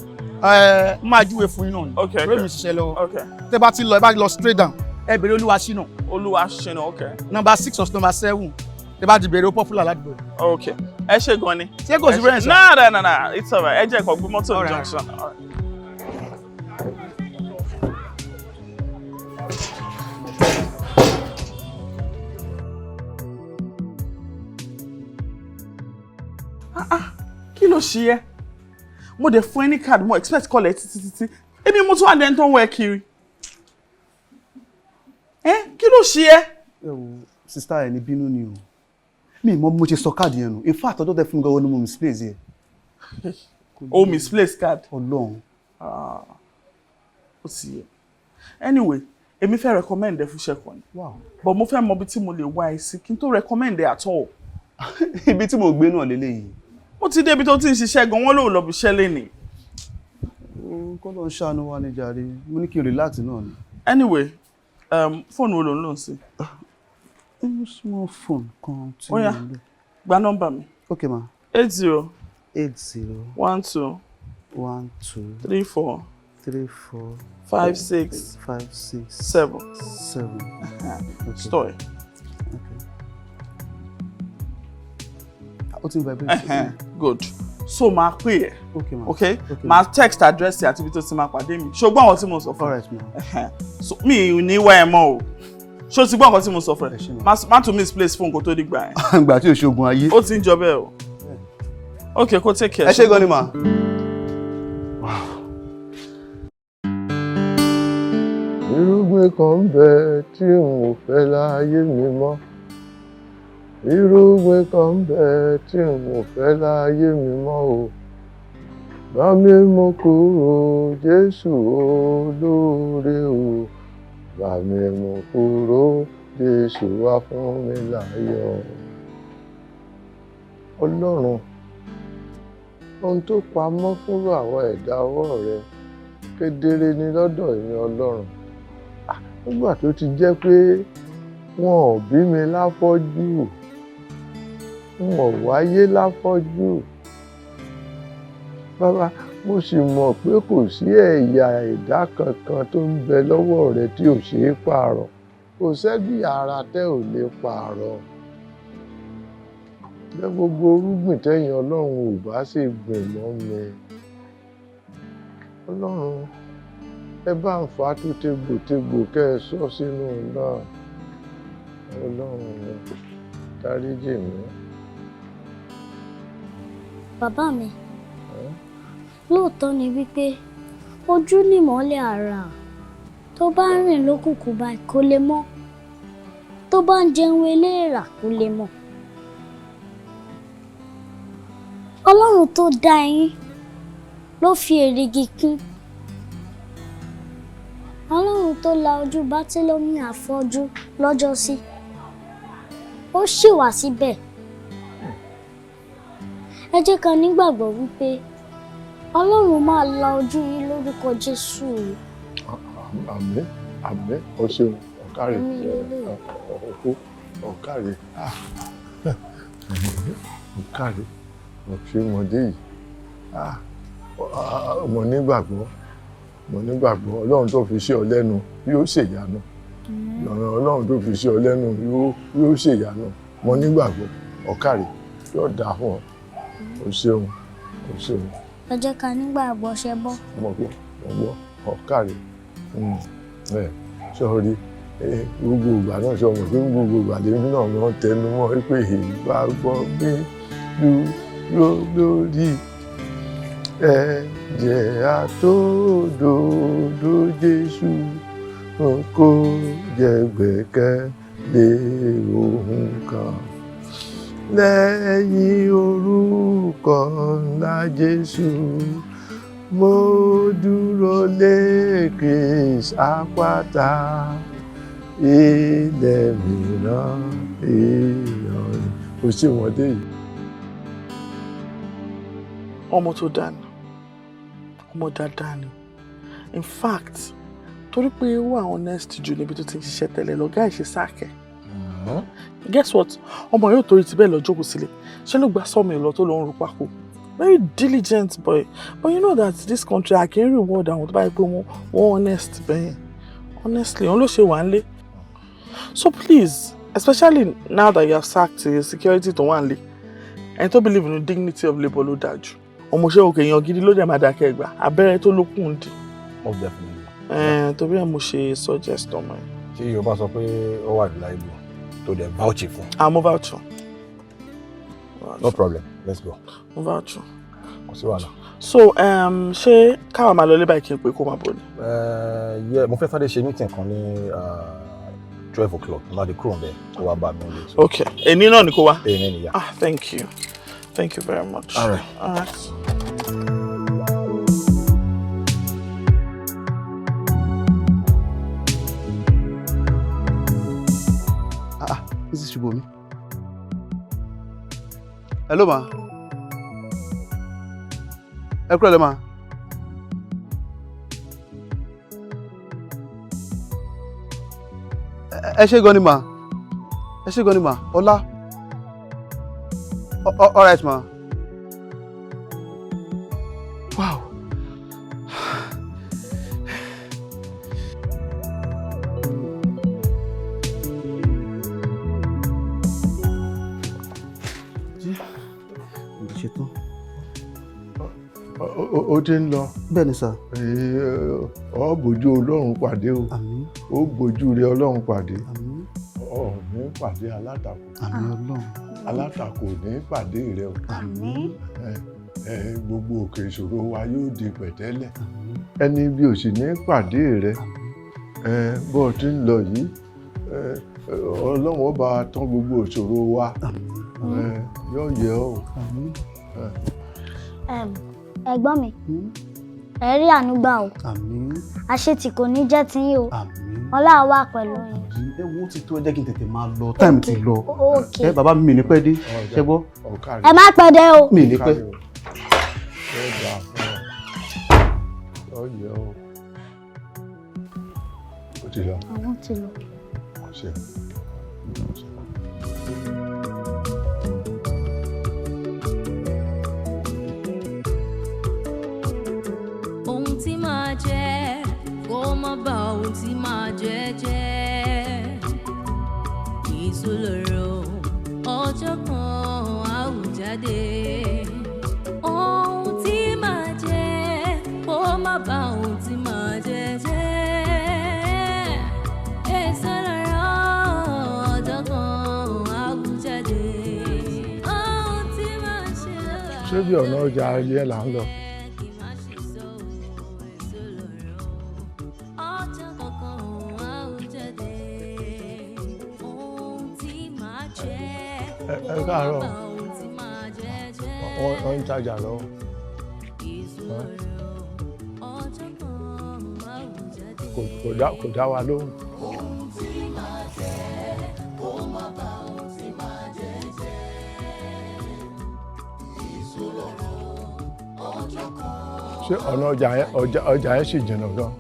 Máa júwe fún yín náà ni. Okay. Lórí mi ṣiṣẹ́ lọ́wọ́. Okay. Tẹ́ bá ti lọ, ẹ bá lọ straight down. Ẹ bèrè Olúwaṣínà. Olúwaṣínà, okay. Number 6 or number 7. Tẹ́ bá ti bèrè ó popular ládùúgbò. Okay. Ẹ ṣé gan ni. Ṣé kò sí búrẹ́ ṣá? No, it's alright. Ẹ jẹ́ kó gbé mọ́tò ní junction. Kí ló ṣe ẹ́? Mo dẹ̀ fún ẹ ní card mo expect call ẹ títí. Èmi mo tún wà dẹ́n tó ń wẹ̀ kiri. Kí ló ṣe ẹ́? Sister ẹ ní bínú ni o. Mi mọ̀ mo ṣe sọ card yẹn nù. In fact, ọjọ́ tẹ́ fún mi gan-an ni mo misplace yẹ. O misplace card? Ọlọ́run. Ó ti yẹ. Anyway, èmi fẹ́ recommend ẹ fún iṣẹ́ kan ni. Wow. But mo fẹ́ mọ ibi tí mo lè wá ẹ sí kí n tó recommend ẹ at all. Ibi tí mo gbé náà lélẹ́yìí. Ó ti débi tó ti ń ṣiṣẹ́ gan, wọ́n ló lọ bí iṣẹ́ lénìí. Kọ́ ló ń ṣàánú wa ní jàre. Mo ní kí n relax náà ni. Anyway, fóònù wo ló ń lò sí? Small phone kan tí mo lò. Gba nọ́mbà mi. Okay, ma. 80 80 12 12 34 34 56 56 7 7. Okay. Story. Ó ti ń vibrate. Good. So máa pè ẹ́. Okay, ma. Okay? Máa text address àti ibi tó ti máa pàdé mi. Ṣó gbọ́ àwọn tí mo sọ fún ẹ? Alright, ma. So mi ní wá ẹ mọ́ o. Ṣó ti gbọ́ nǹkan tí mo sọ fún ẹ? Má tún misplace phone kó tó dìgbà yẹn. Ìgbà tí o ṣoògùn ayé. Ó ti ń jọ bẹ́ẹ̀ o. Okay, kó take care. Ẹ ṣé gan ni ma. Irúgbìn kan ń bẹ tí n ò fẹ́ láyé mi mọ́. Irúgbìn kan ń bẹ tí n ò fẹ́ láyé mi mọ́ o. Bá mi mú kúrò Jésù olóore o. Bá mi mú kúrò Jésù wá fún mi láyọ̀. Ọlọ́run, ohun tó pamọ́ fún àwọn ẹ̀dá ọwọ́ rẹ kedere ni lọ́dọ̀ ìyẹn Ọlọ́run. Nígbà tó ti jẹ́ pé wọn ò bí mi láfọ́jú, wọn ò wáyé láfọ́jú. Bàbá, mo sì mọ̀ pé kò sí ẹ̀yà ẹ̀dá kankan tó ń bẹ lọ́wọ́ rẹ tí ò ṣeé pààrọ̀. Kò sẹ́bí ara tẹ́ ò lè pààrọ̀. Jẹ́ gbogbo irúgbìn tẹ́yin Ọlọ́run ò bá sì gbìn mọ́ mi. Ọlọ́run, ẹ bá ń fà á tó tegbòtegbò kẹ́ ẹ sọ sínú náà. Ọlọ́run mi, dáríjì mí. Bàbá mi, lóòótọ́ ni wípé ojú ni ìmọ́lẹ̀ ara. Tó bá ń rìn lókùnkùn báyìí kò lè mọ̀. Tó bá ń jẹun eléèrà kò lè mọ̀. Ọlọ́run tó dá yín ló fi èrìgì kún. Ọlọ́run tó la ojú Bátílómì afọ́jú lọ́jọ́sí, ó ṣì wà síbẹ̀. Ẹ jẹ́ ká nígbàgbọ́ wípé Ọlọ́run máa la ojú yín lórúkọ Jésù. Àmín, àmín, o ṣeun, ọ̀kàrẹ̀, ọ̀kàrẹ̀, ọ̀kàrẹ̀, ọ̀ṣẹ́mọdé yìí. Mo nígbàgbọ́, Ọlọ́run tó fi ṣe ọ lẹ́nu yóò ṣèyanu. Ọlọ́run tó fi ṣe ọ lẹ́nu yóò ṣèyanu. Mo nígbàgbọ́, ọ̀kàrẹ̀, yóò dáa fún ọ. O ṣeun, o ṣeun. Ẹ jẹ́ ká nígbàgbọ́ ṣẹ bọ́. Mo gbọ́, ọ̀kàrẹ̀. Sọ́ọ́rí, gbogbo ìgbà náà ṣe ọmọ pé gbogbo ìgbà lèmi náà wọ́n tẹnu mọ́ pé ìgbàgbọ́ mi lórí ẹ̀jẹ̀ àtòdodo Jésù kò jẹ́ gbẹ́kẹ̀lé ohun kan. Lẹ́yìn orúkọ ńlá Jésù, mo dúró lé Kristi àpáta, ilẹ̀ mìíràn èèyàn. O ṣe wọ́n dé yìí. Ọmọ tó dáa ni, ọmọ dáadáa ni. In fact, torí pé ó wà honest jù níbi tó ti ń ṣiṣẹ́ tẹ́lẹ̀ lọ́gá ìṣe sáàkẹ́. Guess what? Ọmọ yóò torí ti bẹ́ẹ̀ lọ jókòó sílẹ̀. Ṣé ló gba sọ́ọ̀mù ìlọ tó lọ ń ru pákó? Very diligent boy. But you know that this country, I can reward àwọn tó bá yẹ pé wọ́n honest bẹ́ẹ̀. Honestly, òun ló ṣe wà ń lé. So please, especially now that you have sacked the security to one lé, ẹni tó believe in the dignity of labour ló dáa jù. Ọmọọṣẹ́ òkè èèyàn gidi ló dẹ̀ máa dákẹ́ ẹgbà. Abẹ́rẹ́ tó lókùn dì. Most definitely. Torí ẹ̀ mo ṣe suggest ọmọ ẹ̀. Ṣé Yorùbá sọ pé ó wà reliable tó dẹ̀ vouch fún? Mo vouch. No problem, let's go. Mo vouch. Kò sí wàhálà. So, ṣé káwa máa lọ lé báyìí kí n pé kó máa bọ̀ ni? Mo fẹ́ sáré ṣe meeting kan ní 12 o'clock. Má di kúrò ńbẹ̀ kó wá bá mi lé. Okay. Èní náà ni kó wá? Èní ni, yeah. Thank you. Thank you very much. All right. All right. This is Shubomi. Hello, ma. Ẹ kúrò lẹ́ ma. Ẹ ṣé gan ni ma. Ẹ ṣé gan ni ma. Ọlá. All right, ma. Wow. Ó ti ń lọ. Bẹ́ẹ̀ ni sà. Ó bójú Ọlọ́run pàdé o. Àmín. Ó bójú rẹ Ọlọ́run pàdé. Àmín. Ó ní pàdé alátakò. Àmín Ọlọ́run. Alátakò ní pàdé rẹ o. Àmín. Gbogbo òkè ìṣòro wa yóò di pẹ̀tẹ́lẹ̀. Ẹni bí ò sì ní pàdé rẹ. Bó o ti ń lọ yìí, Ọlọ́run ó bá tán gbogbo ìṣòro wa. Yóò yẹ ọ́. Ẹ̀gbọ́n mi, ẹ rí àánú gbà o. Àmín. Àṣetì kò ní jẹ́ tiyín o. Àmín. Ọlá wà pẹ̀lú yín. Ẹ wo ti tó, ẹ jẹ́ kí n tètè máa lọ. Táìmù ti lọ. Okay. Bàbá mi ní pẹ́ dé. Ṣé gbọ́? Ẹ má pẹ́ dé o. Mi ní pẹ́. Yóò yẹ ọ́. Ó ti lọ. Àwọn ti lọ. Ṣé. Ohun tí máa jẹ kó má bà ohun tí máa jẹ jẹ́. Ìṣòro ọjọ́ kan á hù jáde. Ohun tí máa jẹ kó má bà ohun tí máa jẹ jẹ́. Ìṣòro ọjọ́ kan á hù jáde. Ohun tí máa ṣe lọ́la. Ṣé bí ọ̀nà ọjà ayé là ń lọ? Ẹ káàárọ̀, wọ́n ń tajà lọ́wọ́. Kò dá wa lóhùn. Ṣé ọ̀nà ọjà yẹn sì jìnnà gan?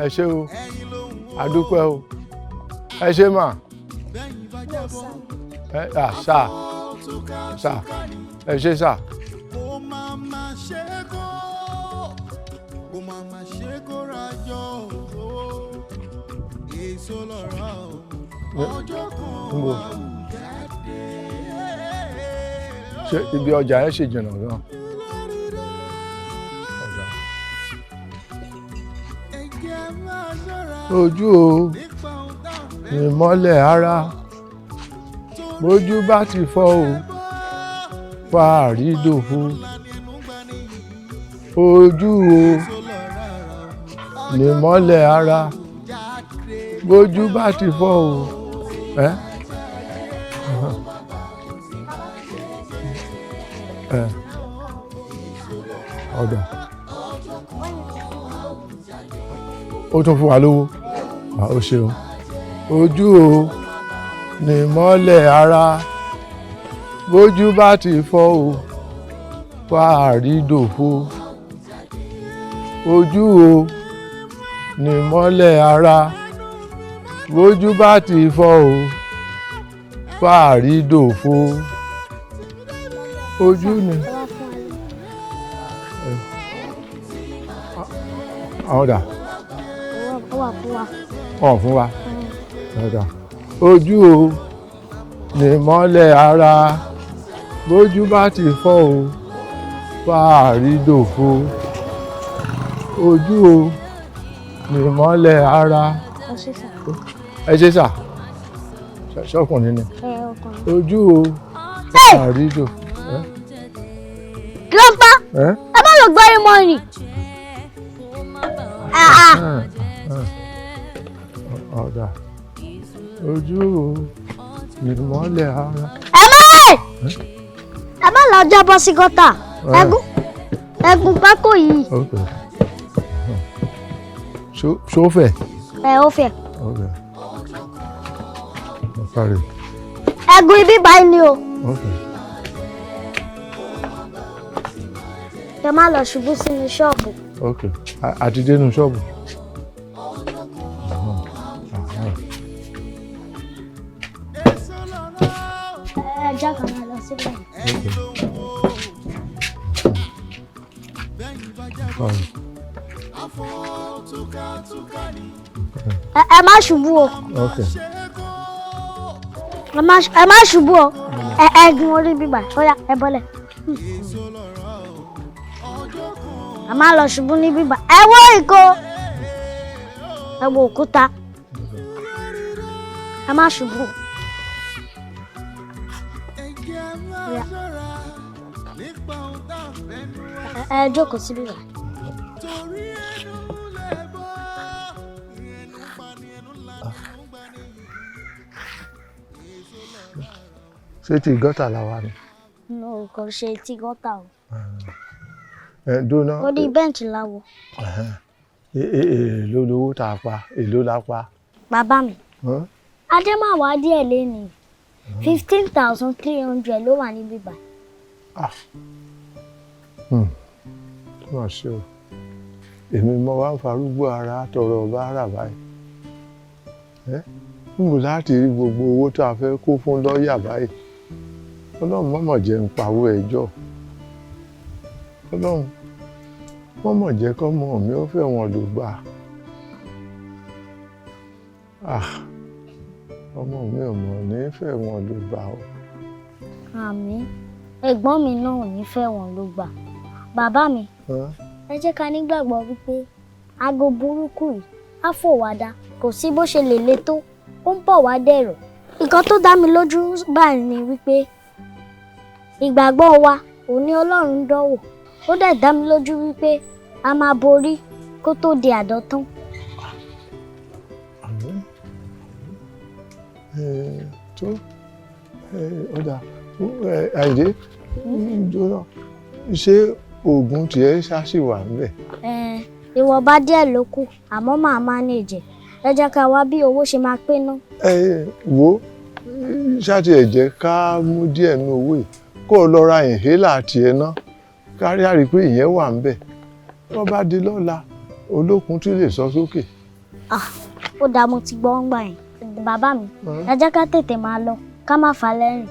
Ẹ ṣé o, a dúpẹ́ o, ẹ ṣé mà. Sà, ẹ ṣé sà. Ṣé ibi ọjà yẹn ṣì jìnnà gan? Ojú o, ìmọ́lẹ̀ ara, bójú bá ti fọ́ o, fàárí dòfo. Ojú o, ìmọ́lẹ̀ ara, bójú bá ti fọ́ o. Ọ̀dà. Ó tún fún wa lówó. Ó ṣeun. Ojú o ní ìmọ́lẹ̀ ara, bójú bá ti fọ́ o, fàárí dòfo. Ojú o ní ìmọ́lẹ̀ ara, bójú bá ti fọ́ o, fàárí dòfo. Ojú ni. Ọ̀dà. Fún wa. Ọ̀dà. Ojú o ní ìmọ́lẹ̀ ara, bójú bá ti fọ́ o, fàárí dòfo. Ojú o ní ìmọ́lẹ̀ ara. Ẹ ṣé sà. Ṣọ́kùnrin ni. Ojú o, fàárí dòfo. Grandpa, ẹ má lọ gbọ́ ìmọ̀ ni. Ọ̀dà. Ojú o ní ìmọ́lẹ̀ ara. Ẹ má lọ jábọ́ sí gọ́tà. Ẹ̀gún pákó yìí. Ṣó fẹ̀? Ó fẹ̀. Sorry. Ẹ̀gún ibi báyìí ni o. Kẹ́ má lọ ṣubú sínú ṣọ́ọ̀bù. Okay. Àti dénú ṣọ́ọ̀bù. Ẹja kan máa lọ síbẹ̀. Ẹ má ṣubú o. Okay. Ẹ má ṣubú o. Ẹ gun orí bíbà. Ó yá, ẹ bọ́lẹ̀. Ẹ má lọ ṣubú ní bíbà. Ẹ wo ìkó. Ẹ wo òkúta. Ẹ má ṣubú. Ẹ jókòó sí bíbà. Ṣé ti gọ́tà la wà ni? No, kò ṣe ti gọ́tà o. Dúná. Orí bẹ́ǹchì la wọ̀. Èló lowó tá a pa? Èló la pa? Bàbá mi. Adé máa wá díẹ̀ léni. 15,300 ló wà níbí báyìí. Má ṣe o. Èmi mo wá ń farúgbó ara tọrọ ọba ara báyìí. Níbo láti rí gbogbo owó tá a fẹ́ kó fún lọ́ọ̀yà báyìí? Ọlọ́run mọ̀mọ̀ jẹ́ ń pawó ẹjọ́. Ọlọ́run mọ̀mọ̀ jẹ́ kọ́mọ mi ó fẹ́ wọn ló gbà. Ọmọ mi ò mọ̀ ní fẹ́ wọn ló gbà o. Àmín. Ẹ̀gbọ́n mi náà ò ní fẹ́ wọn ló gbà. Bàbá mi, ẹ jẹ́ ká nígbàgbọ́ wípé aago burúkú yìí á fò wá dá. Kò sí bó ṣe lè le tó, ó ń bọ̀ wá dẹ̀rọ̀. Nǹkan tó dá mi lójú báyìí ni wípé ìgbàgbọ́ wa ò ní Ọlọ́run dánwò. Ó dẹ̀ dá mi lójú wípé a máa borí kó tó di àdọ́tán. Tó ọ̀dà Àìdé jóná ṣé oògùn tiẹ̀ ṣáṣì wà níbẹ̀? Ìwọ̀nba díẹ̀ ló kù àmọ́ màá manage. Ẹ jẹ́ ká wá bí owó ṣe máa pé ná. Wo ṣáàtì ẹ̀ jẹ́ ká mú díẹ̀ nínú owó yìí kó o lọ ra inhaler tiẹ̀ ná kárí àrí pé ìyẹn wà níbẹ̀. Wọ́n bá di lọ́la olókun tí lè sọ sókè. Ó dáa, mo ti gbọ́ ń gbà yẹn. Bàbá mi, ẹ jẹ́ ká tètè máa lọ ká má fà lẹ́rìn.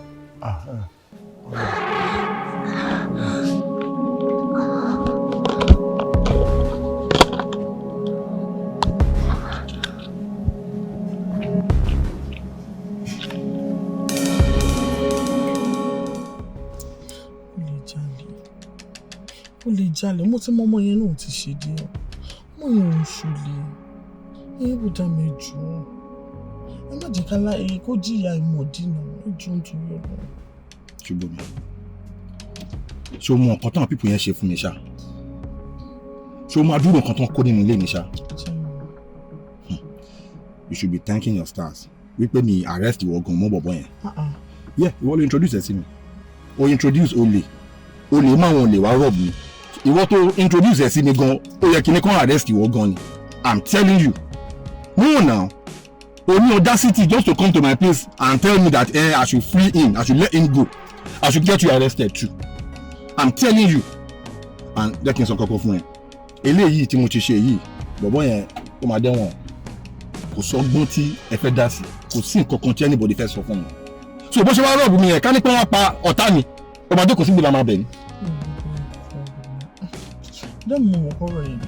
Ó lè jalè, mo ti mọ ọmọ yẹn náà ti ṣe díẹ̀. Ọmọ yẹn ò ń ṣòlè. Ẹ̀yin kò dá mi jù ú. Ẹ má jẹ́ ká láyé kó jìyà ìmọ̀dínà lójú nítorí ọ̀rọ̀. Ṣùgbọ́n mi, ṣé o mọ nǹkan táwọn pípọ̀ yẹn ṣe fún mi ṣá? Ṣé o máa dúró nǹkan tó ń kó nínú ilé mi ṣá? You should be thanking your stars. Wípé mi arrest ìwọ gan mọ́ bọ̀bọ̀ yẹn. Yeah, ìwọ ló introduce ẹ sí mi. O introduce olè máa wọn lè wá rob mi. Ìwọ tó introduce ẹ sí mi gan, ó yẹ kí ni kàn arrest ìwọ gan ni. I'm telling you. No now. Only audacity just to come to my place and tell me that I should free him, I should let him go, I should get you arrested too. I'm telling you. And jẹ́ kí n sọ kọ́kọ́ fún ẹ. Eléyìí tí mo ti ṣe yìí, bọ̀bọ́ yẹn ó máa dẹ́wọ̀n. Kò sọ́gbọ́n tí ẹ fẹ́ dá sí, kò sí nǹkan kan tí anybody fẹ́ sọ fún mi. So bó ṣe wá rọ́ọ̀bù mi yẹn, ká ní pé wọ́n pa ọ̀tá mi, ó máa jókòó síbi la máa bẹ̀ ni. Dẹ́mu ọ̀rọ̀ yẹn ni.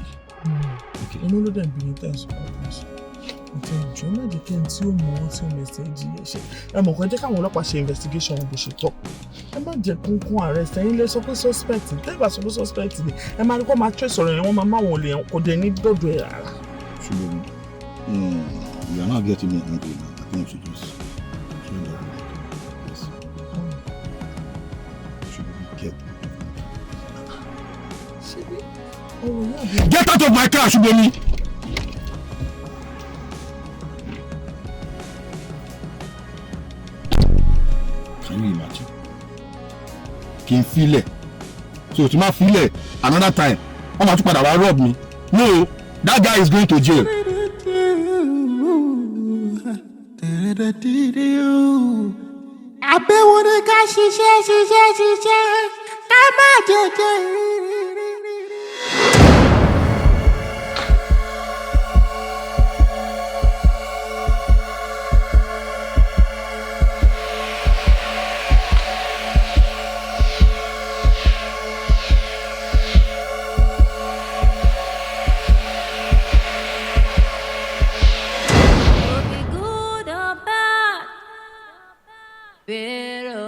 Inú ló dẹ̀ bí ní tẹ̀sán ọ̀pọ̀. Ìjọ má jẹ́ kí n tí ó mú wọn tí ó mẹ́sẹ̀ẹ́jì yẹn ṣe. Ẹ mọ̀ kan jẹ́ káwọn ọlọ́pàá ṣe investigation bó ṣe tọ́. Ẹ má jẹ́ kúnkún arrest ẹ̀yin lè sọ pé suspect ni. Tẹ́lifà sọ pé suspect ni. Ẹ máa ní kó máa trace ọ̀rọ̀ yẹn wọ́n máa máwọn olè kò dé ní dọ́dọ̀ ẹ̀ rárá. Ṣùgbọ́n you are not getting me angry now. I think you should just get out of my car, Ṣùgbọ́n. Can you imagine? Kí n filẹ̀. So tí máa filẹ̀ another time, wọ́n máa tún padà wá rob me. No, that guy is going to jail. Àbẹ̀wò ni ká ṣiṣẹ́ ká má jẹjẹ.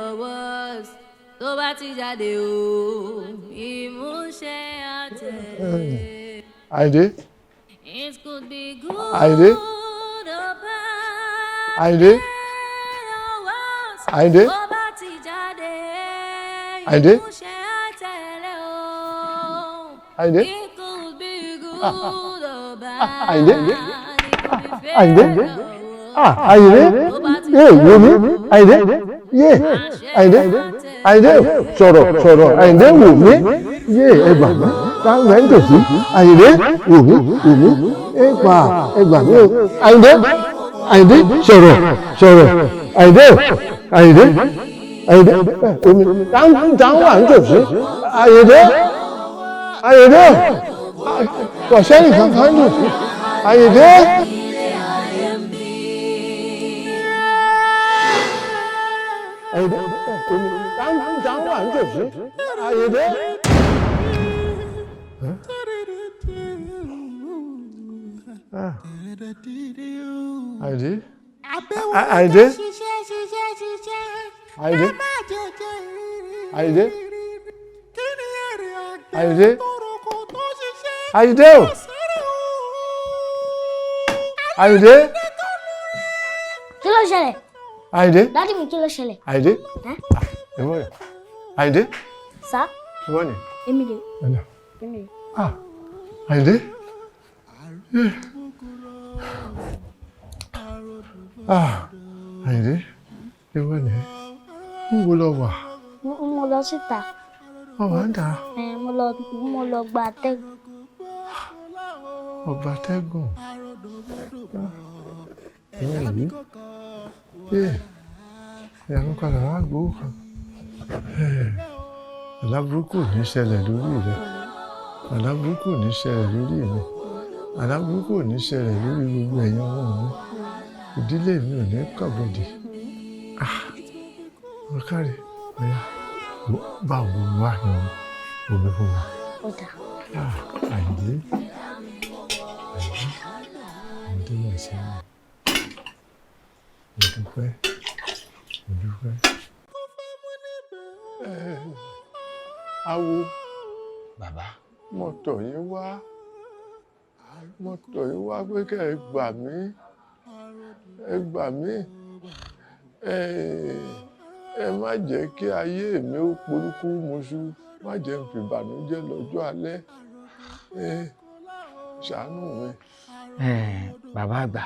your words tó bá ti jáde o ìmúṣẹ àtẹ. Àyìndé. It could be good Àyìndé. or bad. Àyìndé. Àyìndé. tó bá ti jáde Àyìndé. ìmúṣẹ àtẹ̀lé o. Àyìndé. It could be good or bad. Àyìndé. Àyìndé. Àyìndé. Yé wo mi. Àyìndé. Yé. Àyìndé. Àyìndé sọ̀rọ̀. Àyìndé wò mí. Yé ẹgbà mi. Táwọn ẹ̀ ń tòsí. Àyìndé wò mí. Ẹgbà mi o. Àyìndé. Àyìndé sọ̀rọ̀. Àyìndé. Omi. Táwọn wà ń tòsí. Àyìndé. Kò sẹ́yìn kankan dùn. Àyìndé. Àyìndé. Omi. Táwọn wà ń tòsí. Àyìndé. Àyìndé. Àyìndé. Àyìndé. Àyìndé. Àyìndé. Àyìndé o. Àyìndé. Kí ló ṣẹlẹ̀? Àyìndé. Dádì mi kí ló ṣẹlẹ̀? Àyìndé. Èwo rẹ̀? Àyìndé. Sá? Èwo ni? Èmi rè. Ẹ̀nà. Èmi rè. Àyìndé. Àyìndé. Èwo ni? Níbo lo wà? Mo lọ síta. Ọwọ́ ń dà. Mo lọ gba atẹ́gùn. Ọgbà atẹ́gùn. Èmi yìí. Ìyàwó padà wá gbowó kan. Àlá burúkú ò ní ṣẹlẹ̀ lórí rẹ̀. Àlá burúkú ò ní ṣẹlẹ̀ lórí mi. Àlá burúkú ò ní ṣẹlẹ̀ lórí gbogbo ẹ̀yin ọmọ mi. Ìdílé mi ò ní kọ̀gbọ̀dì. Ọ̀kárí ọ̀yá báwo ni wà ní omi fún wa? Àyìndé. Àyìndé wà sí mi. Mo dúpẹ́. Awo. Bàbá. Mo tọ̀ yín wá pé kẹ́ ẹ gbà mí. Ẹ má jẹ́ kí ayé mi ó porúkú muṣu. Má jẹ́ n fi ìbànújẹ́ lọ́jọ́ alẹ́. Ṣàánú mi. Bàbá àgbà.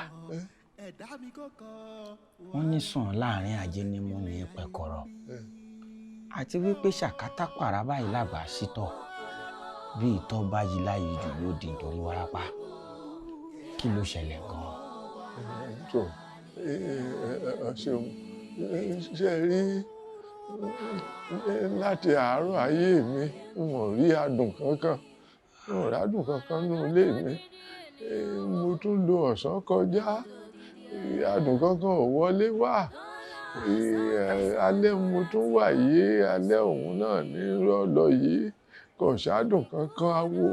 Wọ́n ní sàn láàrin ajé ní mú ní pẹ̀kọ̀rọ̀. Àti wípé ṣàkátà pàrà báyìí làgbà sítọ̀. Bí ìtọ́ bá yí láyé jù yóò di nítorí wárápá. Kí ló ṣẹlẹ̀ gan-an? Ṣeun ṣe rí láti àárọ̀ ayé mi n ò rí adùn kankan nínú ilé mi. Mo tún lo ọ̀sán kọjá adùn kankan ò wọlé wá. Alẹ́ mo tún wà yìí alẹ́ òun náà ní rọ́lọ́ yìí kò ṣàdùn kankan. Awo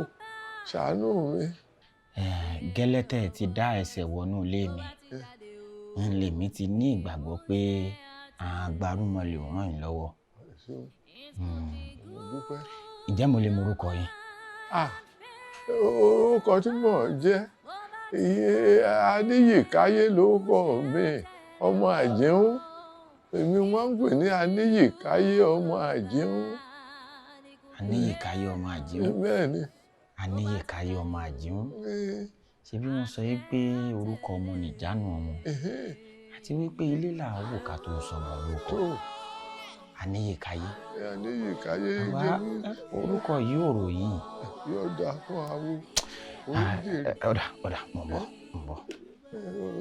ṣàánú mi. Gẹ́lẹ́tẹ̀ ti dá ẹsẹ̀ wọnú ilé mi. Lèmi ti ní ìgbàgbọ́ pé àgbárùmọ̀ lè ràn yín lọ́wọ́. Ǹjẹ́ mo lè mọ orúkọ yín? Orúkọ tí mò ń jẹ́ Aníyìkáyé lórúkọ mi, ọmọ Àjíhún. Èmi wọ́n ń pè ní Aníyìkáyé ọmọ Àjíhún. Aníyìkáyé ọmọ Àjíhún? Bẹ́ẹ̀ni. Aníyìkáyé ọmọ Àjíhún? Ṣé bí wọ́n sọ pé orúkọ ọmọ nìjánu ọmọ àti wípé ilé làá wò ká tó sọmọ lórúkọ. Aníyìkáyé. Aníyìkáyé jẹ́ orúkọ yìí ò ròyìn. Yóò dáa fún awo. Ọ̀dà mọ̀ bọ̀.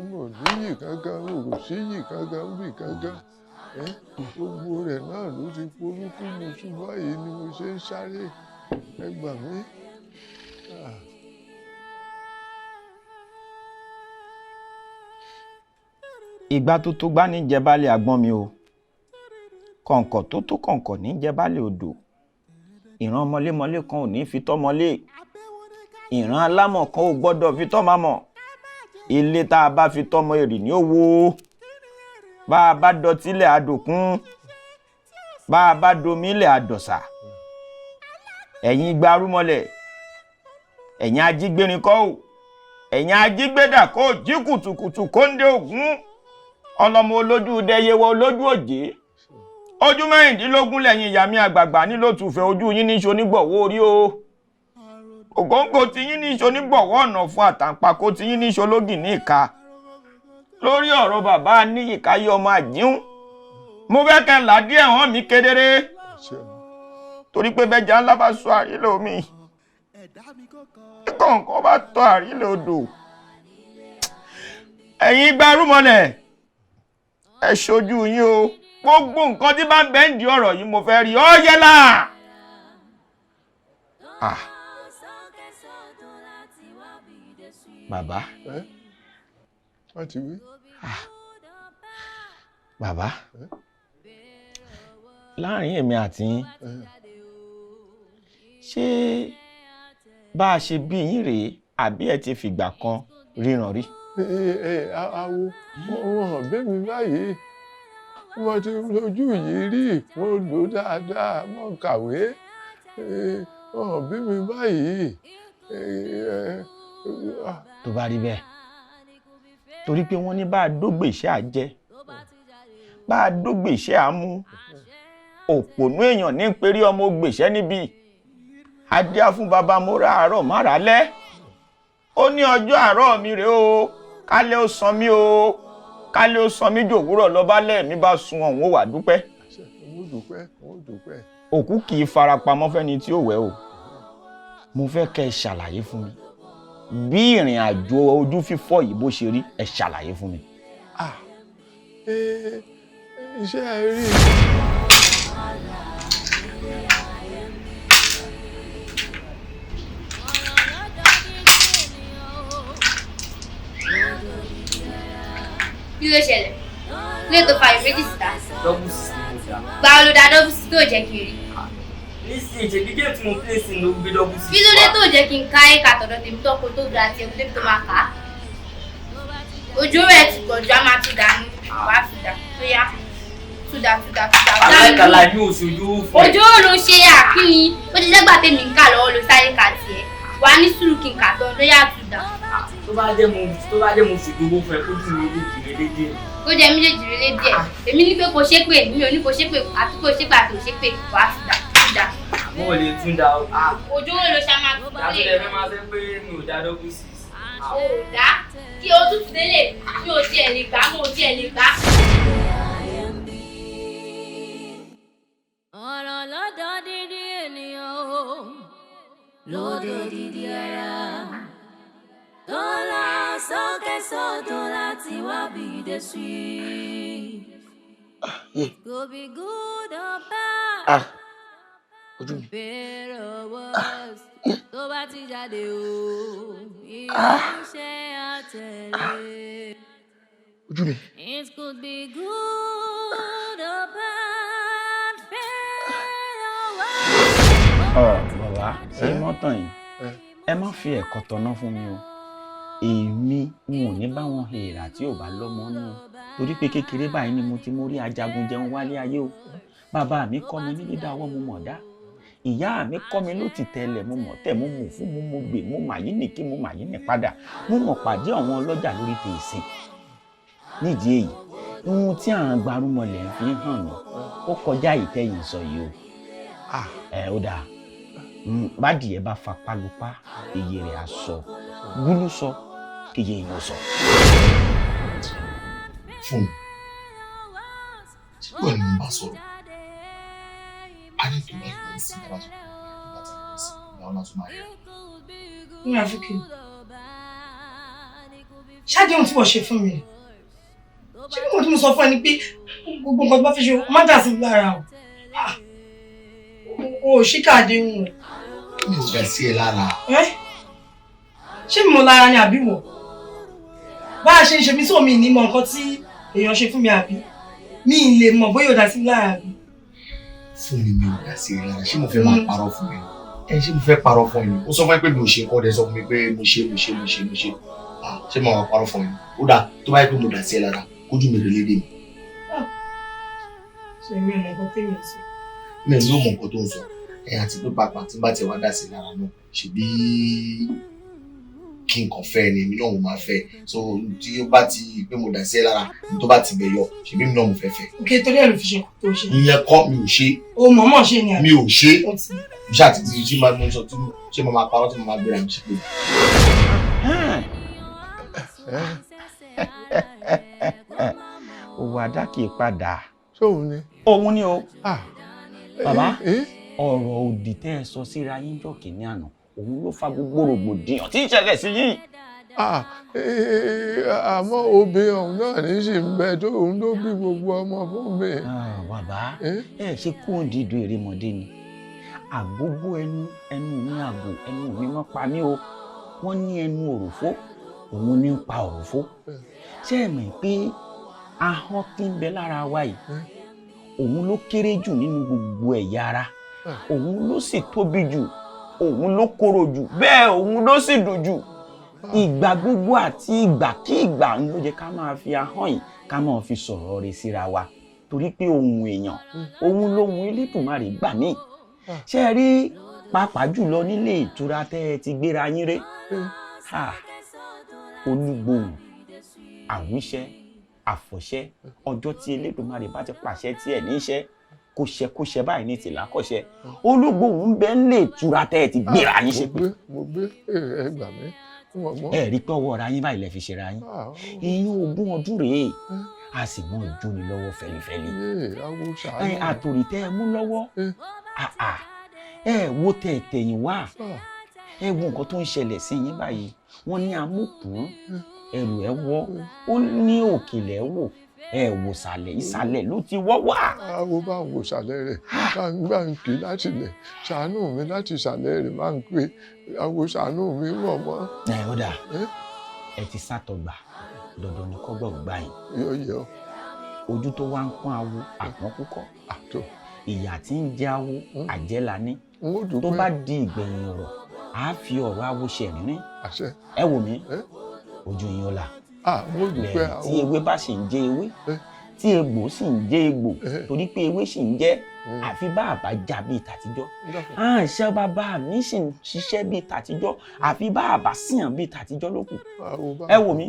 Mo níyì kankan, mo sí yì kankan, bì kankan. Gbogbo rẹ̀ náà ló ti porúkú mu ṣùgbọ́n èyí ni mo ṣe ń sáré. Ẹ gbà mí. Ìgbà tó tó gbá ní jẹbálẹ̀ àgbọn mi o. Kọ̀ǹkọ̀ tó tó kọ̀ǹkọ̀ ní jẹbálẹ̀ odò. Ìran mọlémọlé kan ò ní fi tọ́mọlé. Ìran alámọ̀ kan ò gbọ́dọ̀ fi tọ́ máa mọ̀. Ilé tá a bá fi tọ́mọ èrì ní owó. Bá a bá dọtílẹ̀ àdòkún. bá a bá domílẹ̀ àdọ̀sà ẹ̀yin gbarúmọlẹ̀ ẹ̀yin ajígbérin kọ́ ò ẹ̀yin ajígbédà kó jí kùtùkùtù kóńdé ògún ọlọ́mọ olójú dẹyẹwọ olójú òjé ojú mẹ́rìndínlógún lẹ́yìn ìyá mi àgbààgbà nílò tùfẹ́ ojú yín ní ṣonígbọ̀wọ́ orí o ògóńgò tí yín ní ṣonígbọ̀wọ́ ọ̀nà fún àtàǹpàkò tí yín ní ṣológì ní ìka lórí ọ̀rọ̀ bàbá níyìkáyé ọmọ àjíhùn mo fẹ́ kẹ́ làdí ẹ̀hán mi kedere torí pé bẹ́jà ńlá bá sọ àrílẹ̀ omi kọ̀ọ̀kan bá tọ́ àrílẹ̀ odò ẹ̀yin gbarúmọlẹ̀ ẹ ṣojú yín o gbogbo nǹkan tí bá ń bẹ́ǹdì ọ̀rọ̀ yìí mo fẹ́ rí ọ yẹlá. Bàbá. Wọ́n ti wí. Bàbá. Láàrin èmi àti yín ṣé bá a ṣe bí yín rèé àbí ẹ ti fìgbà kan ríran rí. Awo wọn hàn bẹ́ẹ̀ mi báyìí wọ́n ti lójú yìí rí wọ́n lò dáadáa wọ́n kàwé wọ́n hàn bẹ́ẹ̀ mi báyìí. Tó bá rí bẹ́ẹ̀ torí pé wọ́n ní bá a dógbè iṣẹ́ àjẹ́ bá a dógbè iṣẹ́ àmú òpònú èèyàn ní pérí ọmọ ògbèṣẹ́ níbí adíá fún baba mo ra àárọ̀ má ra lẹ́ ó ní ọjọ́ àárọ̀ mi rèé o kálẹ̀ ó san mí o kálẹ̀ ó san mí jòwúrọ̀ lọ́bálẹ̀ mi bá sun ọ̀hún ó wà dúpẹ́. Òkú kì í farapamọ́ fẹ́ni tí ó wẹ̀ o mo fẹ́ kẹ́ ẹ ṣàlàyé fún mi bí ìrìn àjò ojú fífọ́ yìí bó ṣe rí ẹ ṣàlàyé fún mi. Iṣẹ́ rí. Kí ló ṣẹlẹ̀? Lé tó fa ìméjì síta. Double six ni mo gbà. Gba olùdá double six tó jẹ́ kiri. Nísìnyí ìṣèlú géèmù tí mo play sí ló gbé double six. Kí ló dé tó jẹ́ kí n ká ẹ̀ka tọ̀dọ̀ tèmi tó kó tó ga àti ẹ̀kú tèmi tó máa kà á? Ojú rẹ̀ ti pọ̀jù á máa tún dànù. Wàá tún dà tó yá. Túdà. Aláìkàlà ní òṣojú fún ẹ. Ojú òòrùn ṣe àkíní. Ó ti dẹ́gbà tèmi ń kà lọ́wọ́ ló sáré kà tiẹ̀. Wàá ní sùúrù kí n kà tán ló yá túdà. Tó bá jẹ́ mo ṣòjòwò fún ẹ kó jù mí lókè lédè. Ó jẹ́ méjèèjì rẹ̀ lédè ẹ̀. Èmi ní pé kò ṣe pé mi ò ní kò ṣe pé àti kò ṣe pé àti kò ṣe pé wàá túdà. Mo ò lè tún da o. Ojú òòrùn ló ṣe máa tún lè. Láti lè fẹ́ máa fẹ́ pé mi ò dá double six. Ó dá kí o tún délé mi ò tiẹ̀ lè gbà mo ò tiẹ̀ lè gbà. Ọ̀rọ̀ lọ́dọ̀ dídí ènìyàn o, lọ́dọ̀ dídí ara. Tó lọ sókè sódò láti wá bí dé sí. Could be good or bad. Better or worse. Tó bá ti jáde o, ìránṣẹ́ àtẹ̀lé. Ojú mi. It could be good or bad. Bàbá ṣé mọ́tàn yìí ẹ má fi ẹ̀kọ́ tọ́ná fún mi o èmi n ò ní bá wọn hèèrà tí ò bá lọ́mọ nù torí pé kékeré báyìí ni mo ti mú rí ajagun jẹun wálé ayé o bàbá mi kọ́ mi ní dídá ọwọ́ mo mọ̀ dá ìyá mi kọ́ mi ló ti tẹ̀lẹ̀ mo mọ̀ tẹ̀ mo mọ̀ fún mo mo gbè mo mà yí nìkí mo mà yí nì padà mo mọ̀ pàdé àwọn ọlọ́jà lórí tèèsì nídìí èyí ohun tí àwọn gbarúmọlẹ̀ ń fi hàn mí ó kọjá ìtẹ̀yìn sọ yìí o ó dáa bádìyẹ bá fa pálupá iye rẹ̀ á sọ gúlú sọ iye èèyàn sọ. fún mi tí wọ́n ní bá sọ̀rọ̀ a ní kí wọ́n lọ sí ìdájọ́ nígbà tí wọ́n sì ìyàwó náà tún máa yẹ. ní àfikì ṣáàjì ohun tí wọ́n ṣe fún mi ṣé bí mo tún sọ fún ẹ ni pé gbogbo nǹkan tó bá fi ṣe má dà sí lára o ò ṣíkà àdéhùn o. mi ò fẹ́ sí ẹ lára. ṣé mi mo lára ni àbí wọ̀ bá a ṣe ń ṣe mí sóò mi ní mọ nǹkan tí èèyàn ṣe fún mi àbí mi ì lè mọ̀ bóyá ò dá sí lára àbí. fún mi ò dá sí ẹ lára ṣé mo fẹ́ máa parọ́ fún mi ṣé mo fẹ́ parọ́ fún mi ó sọ fún mi pé mi ò ṣe kọ́ ọ́ dẹ sọ fún mi pé mo ṣe ṣé mo máa parọ́ fún mi ó dà tó bá yẹ pé mo dá sí ẹ lára kójú mi rè lédè mi. ṣe mi ò mọ nǹkan tí mi sọ. mi ló mọ nǹkan tó ń sọ àti pé pàápàá tí n bá ti wá dá sí lára náà ṣebí kí n kàn fẹ́ ni èmi náà mo máa fẹ́ so tí ó bá ti pé mo dá sí lára tó bá ti bẹ̀ yọ ṣebí mi náà mo fẹ́ fẹ́. ok torí ẹ̀ ló fi ṣe kó tó ṣe. ìyẹn kọ́ mi ò ṣe. o mọ̀ọ́mọ̀ ṣe ni àbí. mi ò ṣe ṣé àti tí ṣé máa ń sọ tí ṣé mo máa parọ́ tí mo máa gbéra mi ṣe pé. owó adá kì í padà. sóun ni. òun ni o. bàbá ọ̀rọ̀ òdì tẹ́ ẹ sọ síra yín jọ́ kìíní àná òun ló fa gbogbo rògbòdìyàn tí ń ṣẹlẹ̀ sí yín. àmọ́ obìnrin ọ̀hún náà ní sì ń bẹ tó òun ló bí gbogbo ọmọ fún mi. bàbá ẹ ṣe kú òǹdídò erémọdé ni àgbógbó ẹnu mi àgbò ẹnu mi wọ́n pa mí o wọ́n ní ẹnu òròfó òun ní ń pa òròfó ṣé ẹ mọ̀ pé ahọ́n tí ń bẹ lára wa yìí òun ló kéré jù nínú gbogbo ẹ̀yà ara òun ló sì tóbi jù òun ló korò jù bẹ́ẹ̀ òun ló sì dùn jù ìgbà gbogbo àti ìgbàkígbà ń ló jẹ́ ká máa fi ahọ́n yìí ká máa fi sọ̀rọ̀ rẹ̀ síra wa torí pé ohun èèyàn òun lóhun Elédùmarè gbà mí ṣé ẹ rí pàápàá jùlọ nílé ìtura tẹ́ ẹ ti gbéra yín ré olúgbòhùn àwíṣẹ́ àfọ̀ṣẹ́ ọjọ́ tí Elédùmarè bá ti pàṣẹ tí ẹ̀ níṣẹ́ kó ṣe báyìí ní tìlá kọ́ṣẹ́ olúgbòhùn ń bẹ nílé ìtura tẹ́ ẹ ti gbéra yín ṣe pé. mo gbé ẹ gbà mí. ẹ rí pé ọwọ́ ara yín báyìí lẹ fi ṣera yín èyí 20 ọdún rèé a sì mọ ìjóni lọ́wọ́ fẹ́lifẹ́li àtòrí tẹ́ ẹ mú lọ́wọ́ ẹ wo tẹ̀yìn wá ẹ wo nǹkan tó ń ṣẹlẹ̀ sí yín báyìí wọ́n ní amúkùn ẹrù ẹ wọ́ ó ní òkèlè ẹ wò ẹ wò sàlẹ̀ ìsàlẹ̀ ló ti wọ́ wá. àwọn bá ń wò sàlẹ̀ rẹ̀ bá ń pè láti lẹ̀ ṣàánú mi láti sàlẹ̀ rẹ̀ máa ń pè àwọn ṣàánú mi rọ̀ mọ́. ẹ ó dà ẹ ti sátọgbà dandan ni kọ́gbọ̀ gbà yín. yọ. ojú tó wá ń pọ́n awo àpọ́n púpọ̀ ìyà tí ń jẹ awo àjẹ́lá ní tó bá di ìgbẹ̀yìn ọ̀rọ̀ àá fi ọ̀rọ̀ awo ṣe rírín ẹ wò mí ojú yín ó là lẹ́yìn tí ewé bá sì ń jẹ ewé tí egbò sì ń jẹ egbò torí pé ewé sì ń jẹ àfi bá àbá já bíi tàtijọ́ àṣẹ bàbá mi sì ń ṣiṣẹ́ bíi tàtijọ́ àfi bá àbá síyàn bíi tàtijọ́ ló kù ẹ wò mí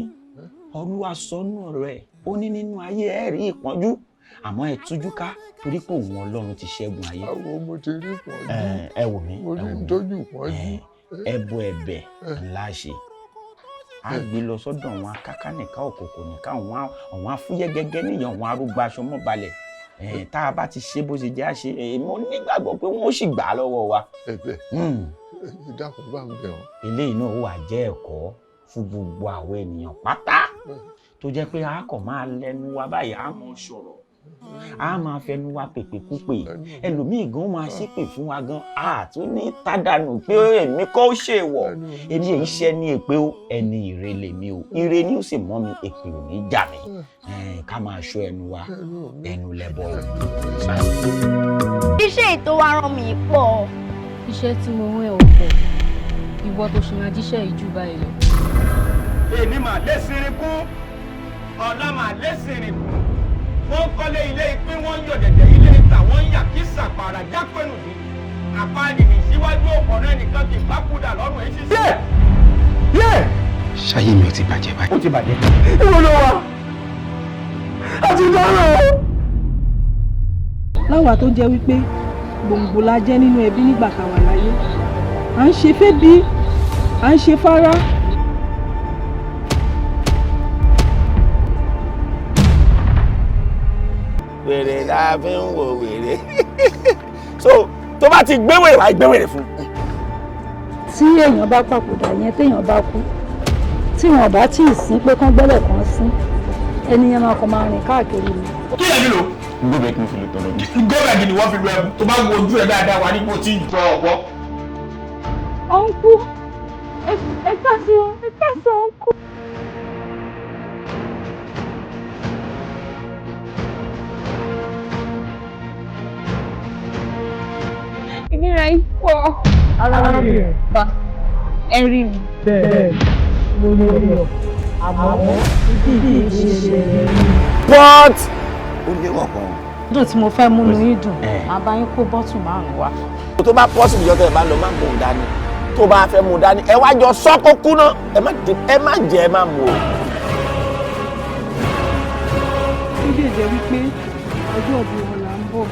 Olúwa sọnù rẹ̀ ó ní nínú ayé ẹ rí ìpọ́njú àmọ́ ẹ tújú ká torí pé òun Ọlọ́run ti ṣẹ́gun ayé. àwọn mo ti rí ìpọ́njú ẹ wò mí mo rí ìtọ́jú ìpọ́njú. ẹbọ ẹ̀bẹ̀ ńlá ṣe a gbé lọ sọ́dọ̀ àwọn akáká nìka òkòkò nìka àwọn afúyẹ́ gẹ́gẹ́ níyàn àwọn arúgbó aṣọ mọ́ balẹ̀ tá a bá ti ṣe bó ṣe jẹ́ àṣe mo nígbàgbọ́ pé wọ́n ó sì gbà á lọ́wọ́ wa. ẹ̀bẹ̀ ìdákun bá ń bẹ̀ wọ́n. eléyìí náà wà jẹ́ ẹ̀kọ́ fún gbogbo àwọn ènìyàn pátá tó jẹ́ pé a kò máa lẹ́nu wa báyìí a mọ̀ sọ̀rọ̀ a máa fẹnu wa pèpè púpè ẹlòmíì gan máa ṣépè fún wa gan a tún ní tádànù pé èmi kọ́ ó ṣe wọ̀ èmi èyí ṣe ní èpè ó ẹni ire lèmi o ire ni ó sì mọ́ mi èpè ò ní jà mí ká máa ṣọ́ ẹnu wa ẹnu lẹ́bọ̀ o. iṣẹ́ ètò wa rán mi pọ̀. iṣẹ́ tí mo rán ẹ ò pọ̀ ìwọ tó ṣe máa jíṣẹ́ ìjú báyìí lọ. èmi mà lé sinrin kú ọ̀la mà lé sinrin kú wọ́n kọ́lé ilé ìpín wọ́n yọ̀ dẹ̀dẹ̀ ilé ìta wọ́n yà kí sàpàrà jápẹ́nu sí àpáàdì ní síwájú ọ̀pọ̀nà ẹnìkan kì í bá kúdà lọ́rùn ẹ̀ ṣiṣẹ́. ṣáyé mi ò ti bàjẹ́ báyìí. ó ti bàjẹ́. ìwọ ló wà á ti dárò. láwa tó jẹ́ wípé gbòǹgbò la jẹ́ nínú ẹbí nígbà tá a wà láyé à ń ṣe fẹ́bí à ń ṣe fárá. wèrè la fi ń wo wèrè so tó bá ti gbé wèrè wá gbé wèrè fún. tí èèyàn bá papòdà yẹn téèyàn bá kú tí wọn bá tí ì sín pé kán gbẹ́lẹ̀ kan sín ẹnìyẹn máa kàn máa rìn káàkiri ni. kí ẹ nílò. gómìnà kì í fi lè tọrọ bí. gómìnà ni wọ́n fi lu ẹ̀bùn tó bá wo ojú ẹ̀ dáadáa wà nípò tí ń tọ ọ̀pọ̀. ọ̀nkú ẹ káàsán ọ̀nkú. ìnira ipò ara rẹ̀ bá ẹ̀rí mi. bẹ́ẹ̀ mo lè yọ àmọ́ títí ìṣẹ̀lẹ̀ mi. what. ó léwọ̀ kan dùn tí mo fẹ́ múnú yín dùn màá bá yín kó bọ́tù 5 wá. tó bá pọ́sibú jọ́ tẹ́ ẹ bá lọ má mú un dání tó bá fẹ́ mú un dání ẹ wá jọ sọ́kó kú náà ẹ má jẹ́ ẹ má mú o. ó lè jẹ́ wípé ọjọ́ ọ̀bí wọn là ń bọ̀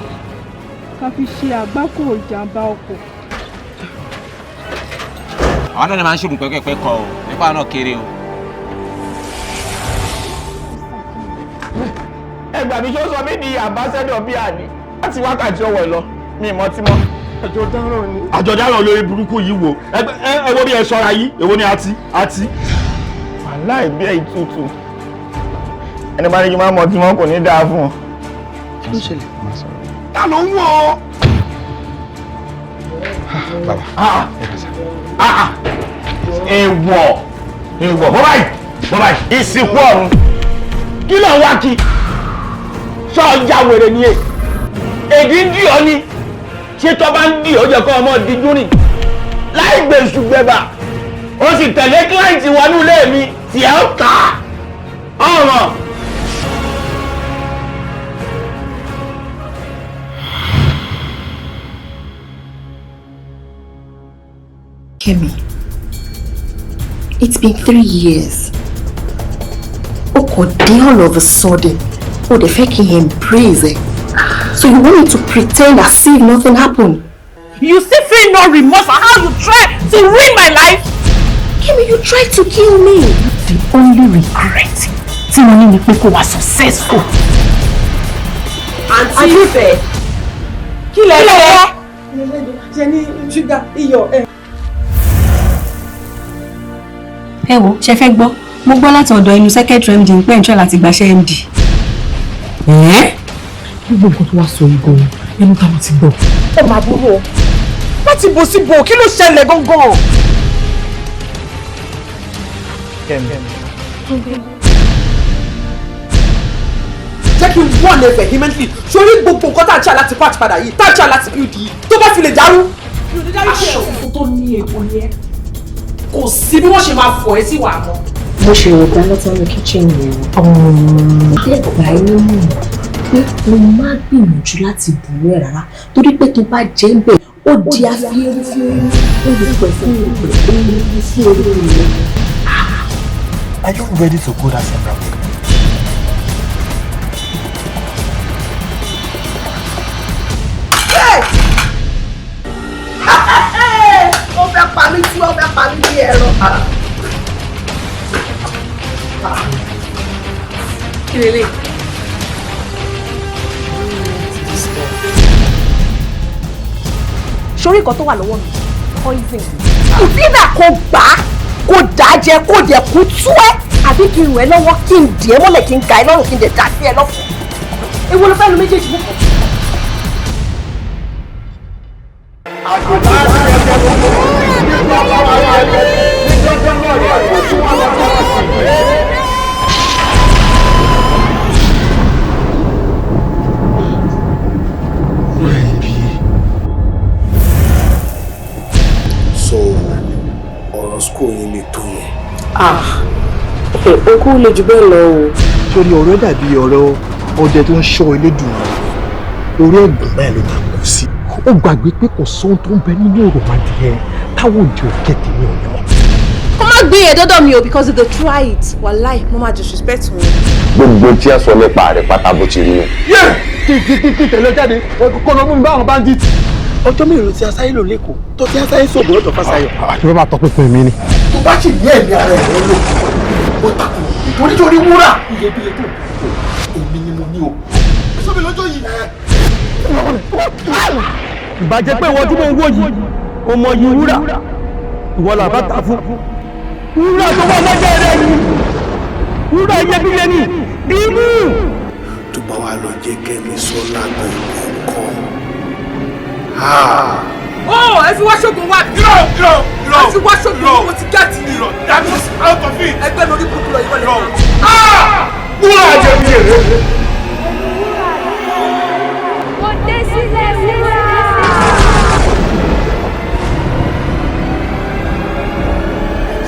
ká fi ṣe àgbákò ìjàmbá ọkọ̀. àwọn náà ni máa ń ṣògùn pẹ́pẹ́pẹ́ kọ o nípa náà kéré o. ẹgbà mi ṣó sọ mí di ambassador bíi àní láti wákàtí ọwọ́ lọ mi mọ́ tí mọ́. àjọ̀dáràn lórí burúkú yìí wo ẹ wo bí ẹ ṣọ́ra yìí èwo ni àti. wàhálà ìbí ẹ̀ ìtútù ẹni bá ní kí n máa mọ tí wọn kò ní dáa fún ọ. kí ló ṣẹlẹ̀? ta ló ń wọ ọ. bàbá èèwọ̀ bọ́bá yìí ìsìnkú ọ̀run kí ló ń wá kí sọ́ọ̀jà wèrè ni èdè ń dì ọ́ ni ṣé tó bá ń dì ọ́ jẹ́ kó ọmọ dídún rìn láì gbèsù gbẹ̀bà ó sì tẹ̀lé kíláìntì wọnú ilé mi tí ẹ ó kà á ọ̀rọ̀. Kemi, it's been 3 years. All of a sudden, they fake embrace it. So you want me to pretend as if nothing happened? You still feel no remorse for how you tried to ruin my life? Kemi, you tried to kill me. The only regret tí mo ní ni pé kó wá successful. Auntie Ife, kí lẹ fẹ́? Ṣé ní ṣúgà iyọ̀ ẹ. Ẹ wo, ṣé fẹ́ gbọ́? Mo gbọ́ láti ọ̀dọ̀ inú secretary MD ń pẹ́ ń try láti gbàṣẹ́ MD. Gbogbo nǹkan tó wá sọ yìí gan-an, ẹnu táwọn ti gbọ́. Ó máa búrò. Láti bò sí bò, kí ló ṣẹlẹ̀ gangan? Jẹ́ kí n wọ́n lè vehemently sórí gbogbo nǹkan tá à ń ṣe láti patch padà yìí, tá à ń ṣe láti build yìí, tó bá fi lè dàrú. Aṣọ òfin tó ní epo ni ẹ. Kò sí bí wọ́n ṣe máa fọ̀ ẹ́ sí wàá mọ́. Mo ṣe ìrògbà lọ́tọ́ ní kíchìn yẹn. Ẹgbà inú mú pé mo máa gbìyànjú láti bùrú ẹ̀ rárá torí pé tó bá jẹ́ ń bẹ̀ ó di afẹ́rẹ́ fún olùpẹ̀ fún olùpẹ̀ sí orí rẹ̀. Are you ready to go that separate way? Ó fẹ́ pa mí tí ó fẹ́ pa mí bí ẹran. Kí lélẹ̀? Sórí nǹkan tó wà lọ́wọ́ mi, poison. Ìfínà kò gbà á, kò dà á jẹ, kò dẹ̀ kú tú ẹ́. Àbí kí n ràn ẹ́ lọ́wọ́, kí n dì ẹ́ mọ́lẹ̀, kí n ka ẹ́ lọ́rùn, kí n dẹ̀ dà sí ẹ lọ́fọ̀ọ́. Èwo ló fẹ́ lu méjèèjì mú kàn? So, ọ̀rọ̀ school yín lè tó yẹn. Okú lè jù bẹ́ẹ̀ lọ o. Torí ọ̀rọ̀ dàbí ọ̀rọ̀ ọdẹ tó ń ṣọ́ elédùn orí ẹ̀gbọ́n báyìí ló máa kú sí. Ó gbàgbé pé kò sóhun tó ń bẹ nínú òròmọdìyẹ táwọn òjò kẹtì ní ọ̀yọ́ mọ́. Kó má gbé yẹn dọ́dọ̀ mi o because if they try it, wàláì mo máa disrespect wọn. gbogbo tí ẹ sọ nípa rẹ̀ pátá bó ti rí o. kí tẹ̀lé jáde kó lọ mú mi bá àwọn bandit. Ọjọ́ mélòó tí asáyé lò lẹ́kọ̀ọ́ tó tí asáyé sọ̀bù lọ́dọ̀ Fáṣayọ̀. àti bàbá tọpinpin mi ni. Tó bá sì ní ẹ̀mí ara ẹ̀ lò ó takò nítorí wúrà iyebíye tó èmi ni mo ní o. sọ́mi lọ́jọ́ yìí. ìbàjẹ́ pé ìwọ tí mò ń wò yìí o mọ yìí wúrà ìwọ là bá ta fún. wúrà tó wà lọ́jọ́ rẹ̀ yìí wúrà iyebíye ni bímú. Tó bá wà lọ jẹ́ kẹ́mi sọ́lá gbọ̀ngàn Ó ẹ fi wá ṣògùn wá bí. Irọ́ ẹ fi wá ṣògùn owó ti gàtì ni. That is out of it. Ẹgbẹ́ lórí burúkú lọ ìwọlé. Wúrà iyebíye rẹ̀. Kò dé sílẹ̀ wúrà.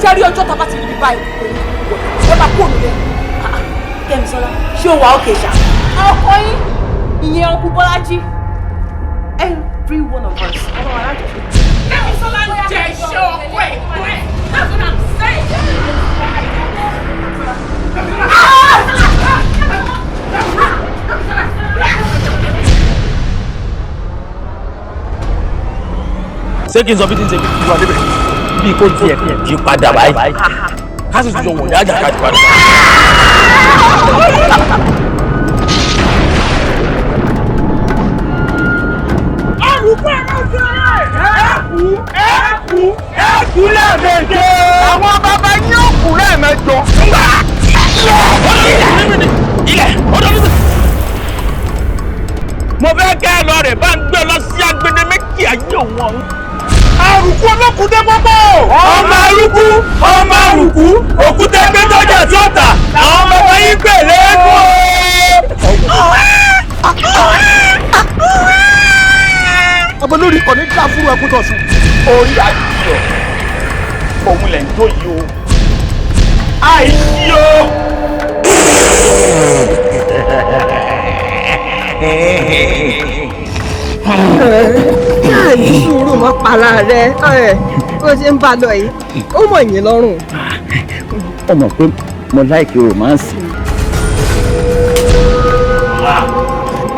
Ṣé rí ọjọ́ tá a bá ti rí bí báyìí? Ẹ máa kó òun lẹ. Kẹ́misọ́lá, ṣé o wà ókè ṣá? Ọkọ yín, ìyẹn ọkùn Bọ́lájí. Every one of us. Ọlọ́run alájọṣe. Kẹ́mi Sọlá ń jẹ iṣẹ́ ọkọ ẹ̀. That's what I'm saying. Ṣé kí n sọ bí tí ń ṣe bí wà débẹ̀? Bí kò tiẹ̀ yí padà báyìí. Ká sì tún jọ wọ̀nyí ajá ká ti padà. Olùkọ́ ẹ̀kú lẹ́ẹ̀mejì. Àwọn bàbá yín ò kú lẹ́ẹ̀mẹjọ. Ilẹ̀ ọdún níbi. Mo fẹ́ kẹ́ ẹ lọ rẹ̀ bá ń gbé lọ sí agbede méjì ayé òun ọ̀hún. Àrùkú olókùúdé gbogbo. Ọmọ àrùkú, òkúta ẹgbẹ́ tọ́jà tí ó tà. Àwọn bàbá yín gbè lẹ́ẹ̀kọ́. ọmọ lórí kò ní dá fúru ẹkú tó sùn. Orí àjùyọ òun lẹ̀ ń tó yìí o. Àìsí o. Káàdì sùúrù mọ́ pàlà rẹ̀ bó ṣe ń bá lọ yìí ó mọ̀ yín lọ́rùn. Ó mọ̀ pé mo láìkí romance.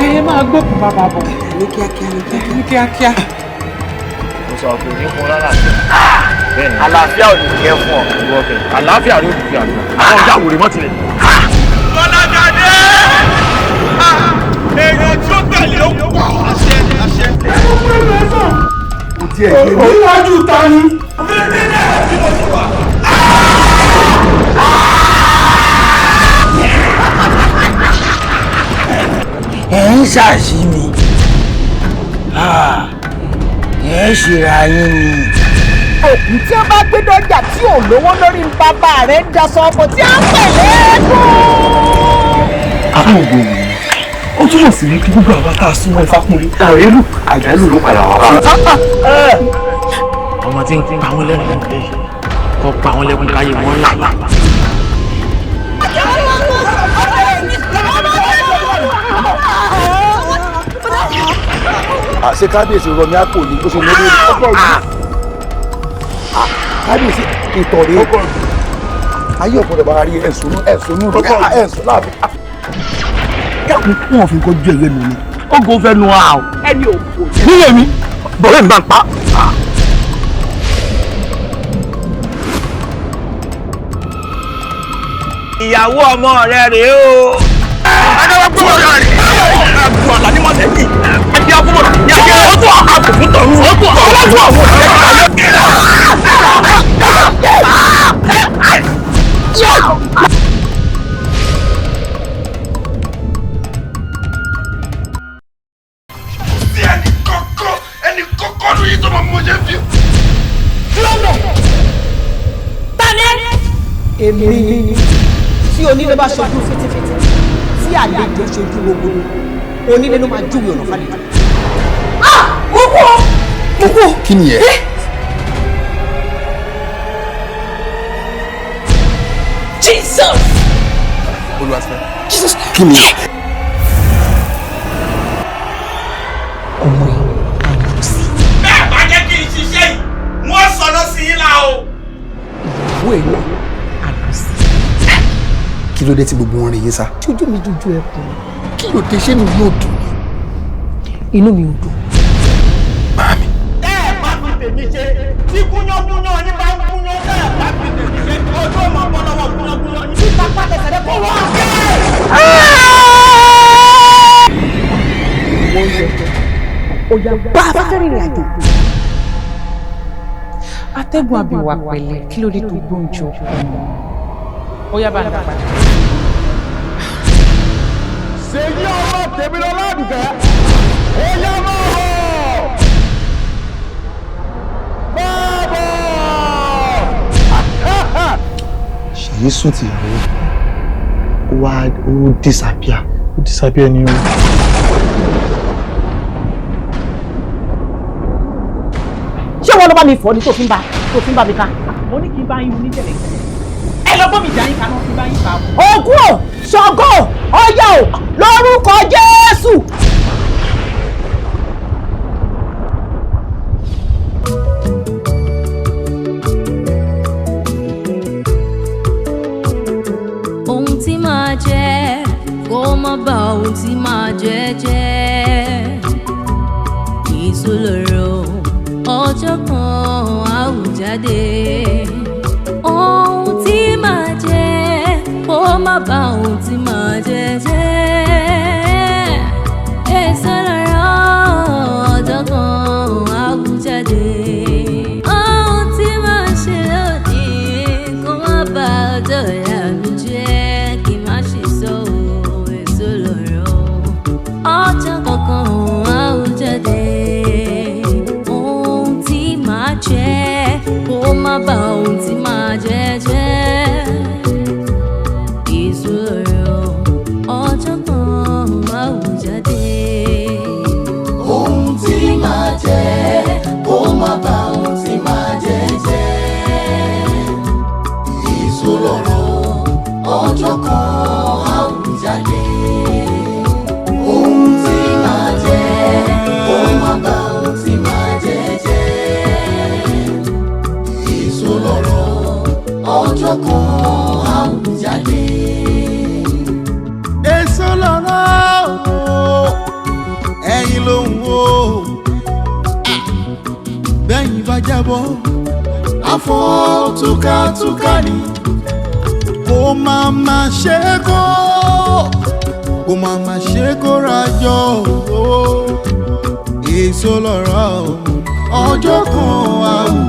Ẹ máa gbókùn bàbá bọ̀. Ní kíákíá. Mo sọ pé ní fún lálàáfíà. Bẹ́ẹ̀ni. Àlàáfíà ò ní jẹ́ fún ọ. Àlàáfíà ló fi àgbà. Àwọn ọjà wòrè mọ́ tilẹ̀. Bọ́lágadé! Èèyàn tí ó tẹ̀lé ó pọ̀. Àṣẹ. Kò tiẹ̀ gbé mi. Oníwájú ta ni? Ẹ ń ṣàṣì mi. Ẹ ṣèrà yín ni. Òkú tí ó bá gbé dọ́jà tí ò lówó lórí bàbá rẹ̀ ń daṣọ ọkọ̀ tí a ń pèlè ẹ̀kọ́. Àwọn ògùn ó túmọ̀ sí wípé gbogbo àwọn tá a súnmọ́ Ifákúnlé àrélù àjálù ló padà wá bá. Ọmọ tí ń pa wọ́n lẹ́nu lẹ́yìn kọ́ pa wọ́n lẹ́kùn káyé wọn là. Ṣé kábíyèsí rọmi àpò ní bó ṣe lórí kábíyèsí ìtọ̀rẹ́ ayé ọ̀pọ̀lọpọ̀ bá rí ẹ̀sùn láàfin. Káàkiri fún ọ̀fìn kọjú ẹ̀rẹ́ nù ni ó gò fẹ́ nu a o. Ẹni òkú. Nílé mi bọ̀rẹ́ mi bá ń pa. Ìyàwó ọmọ rẹ rèé o. Adáwọ̀ gbọ́dọ̀ rẹ̀ àgùn àlá ní mọ̀tẹ́kì. Ẹ̀jẹ̀ àbúrò ní ajé ọ̀tún àbùkù tọ̀run ọ̀tún àwọn ẹni kọ́kọ́ ló yí tó máa mọ̀ jẹ́ fi. Tani èmi ni tí onílé bá ṣojú fitifiti tí àlejò ṣojú gbogbo onílé ló máa júwe ọ̀nà fàlejò. Mo kú. Kí ni ẹ? Jesus! Jesus! Kí ni ẹ? Ọmọ yìí àyàwó sí. Bẹ́ẹ̀ bá jẹ́ kí n ṣiṣẹ́ yìí, wọ́n sọ̀rọ̀ sí yín la o. Ìyàwó ẹ̀ náà àyàwó sí. Kí ló dé tí gbogbo wọn rìn yín sá? Ojú mi dúdú ẹkùn. Kí ló dé ṣé inú mi ò dùn? Inú mi ò dùn. Màámi. Tẹ́ ẹ̀ bá fi tèmi ṣe, tí gúnyángúnyán yín bá ń gúnyán tẹ́ ẹ̀ bá fi tèmi ṣe, ọjọ́ máa bọ́ lọ́wọ́ gúnyángúnyán yín. Nípa pàtẹ́sẹ̀ rẹ̀ kó wá. Ó yá bá afẹ́fẹ́ rìnrìn àjò. Atẹ́gùn àbíwá pẹ̀lẹ́ kí ló dé tó gbóúnjẹ ọkọ mọ́? Ó yá bá ń dá padà. Ṣèyí ọmọ tèmi lọ ládùúgbẹ́, ó yá máa bọ̀. Máa bọ̀. Ṣèyí sùn tìyàwó ó wá ó disappear. Ó disappear ni o. Ṣé wọn ló bá mi fọ́ ni tó fi ń bá mi ká? Mo ní kí n bá yín ní tẹ̀lé. Ẹ lọ gbọ́ mi jà yín kaná kí n bá yín kà á. Ògún ò, Ṣàngó, Ọya ò, lórúkọ Jésù. èso lọ̀rọ̀ ọjọ́ kan á hù jáde. Ohun tí màá jẹ kó má bà ohun tí màá jẹ jẹ́. Èso lọ̀rọ̀ ọjọ́ kan á hù jáde. Ohun tí màá ṣe lónìí kó má bà ọjọ́ ọ̀la mi jẹ́. Kí má ṣe sọ èso lọ̀rọ̀ ọjọ́ kankan á hù jáde. Ohun tí màá jẹ kó má bà ohun tí màá jẹ jẹ́. Èso lọ̀rọ̀ ọjọ́ kan á hù jáde. Ohun tí màá jẹ kó má bà ohun tí màá jẹ jẹ́. Èso lọ̀rọ̀ ọjọ́ kan á hù jáde. Ohun tí màá jẹ kó má bà ohun tí màá jẹ jẹ́. Èso lọ̀rọ̀ ọjọ́ kan á hù jáde. Èso lọ̀rọ̀ ẹ̀yin ló ń wò. Bẹ́yìn bá jábọ́ afọ́ túkàtúkà ni. Kò má ṣe kó, kò má ṣe kó rajọ. Èso lọ̀rọ̀ ọjọ́ kan á hù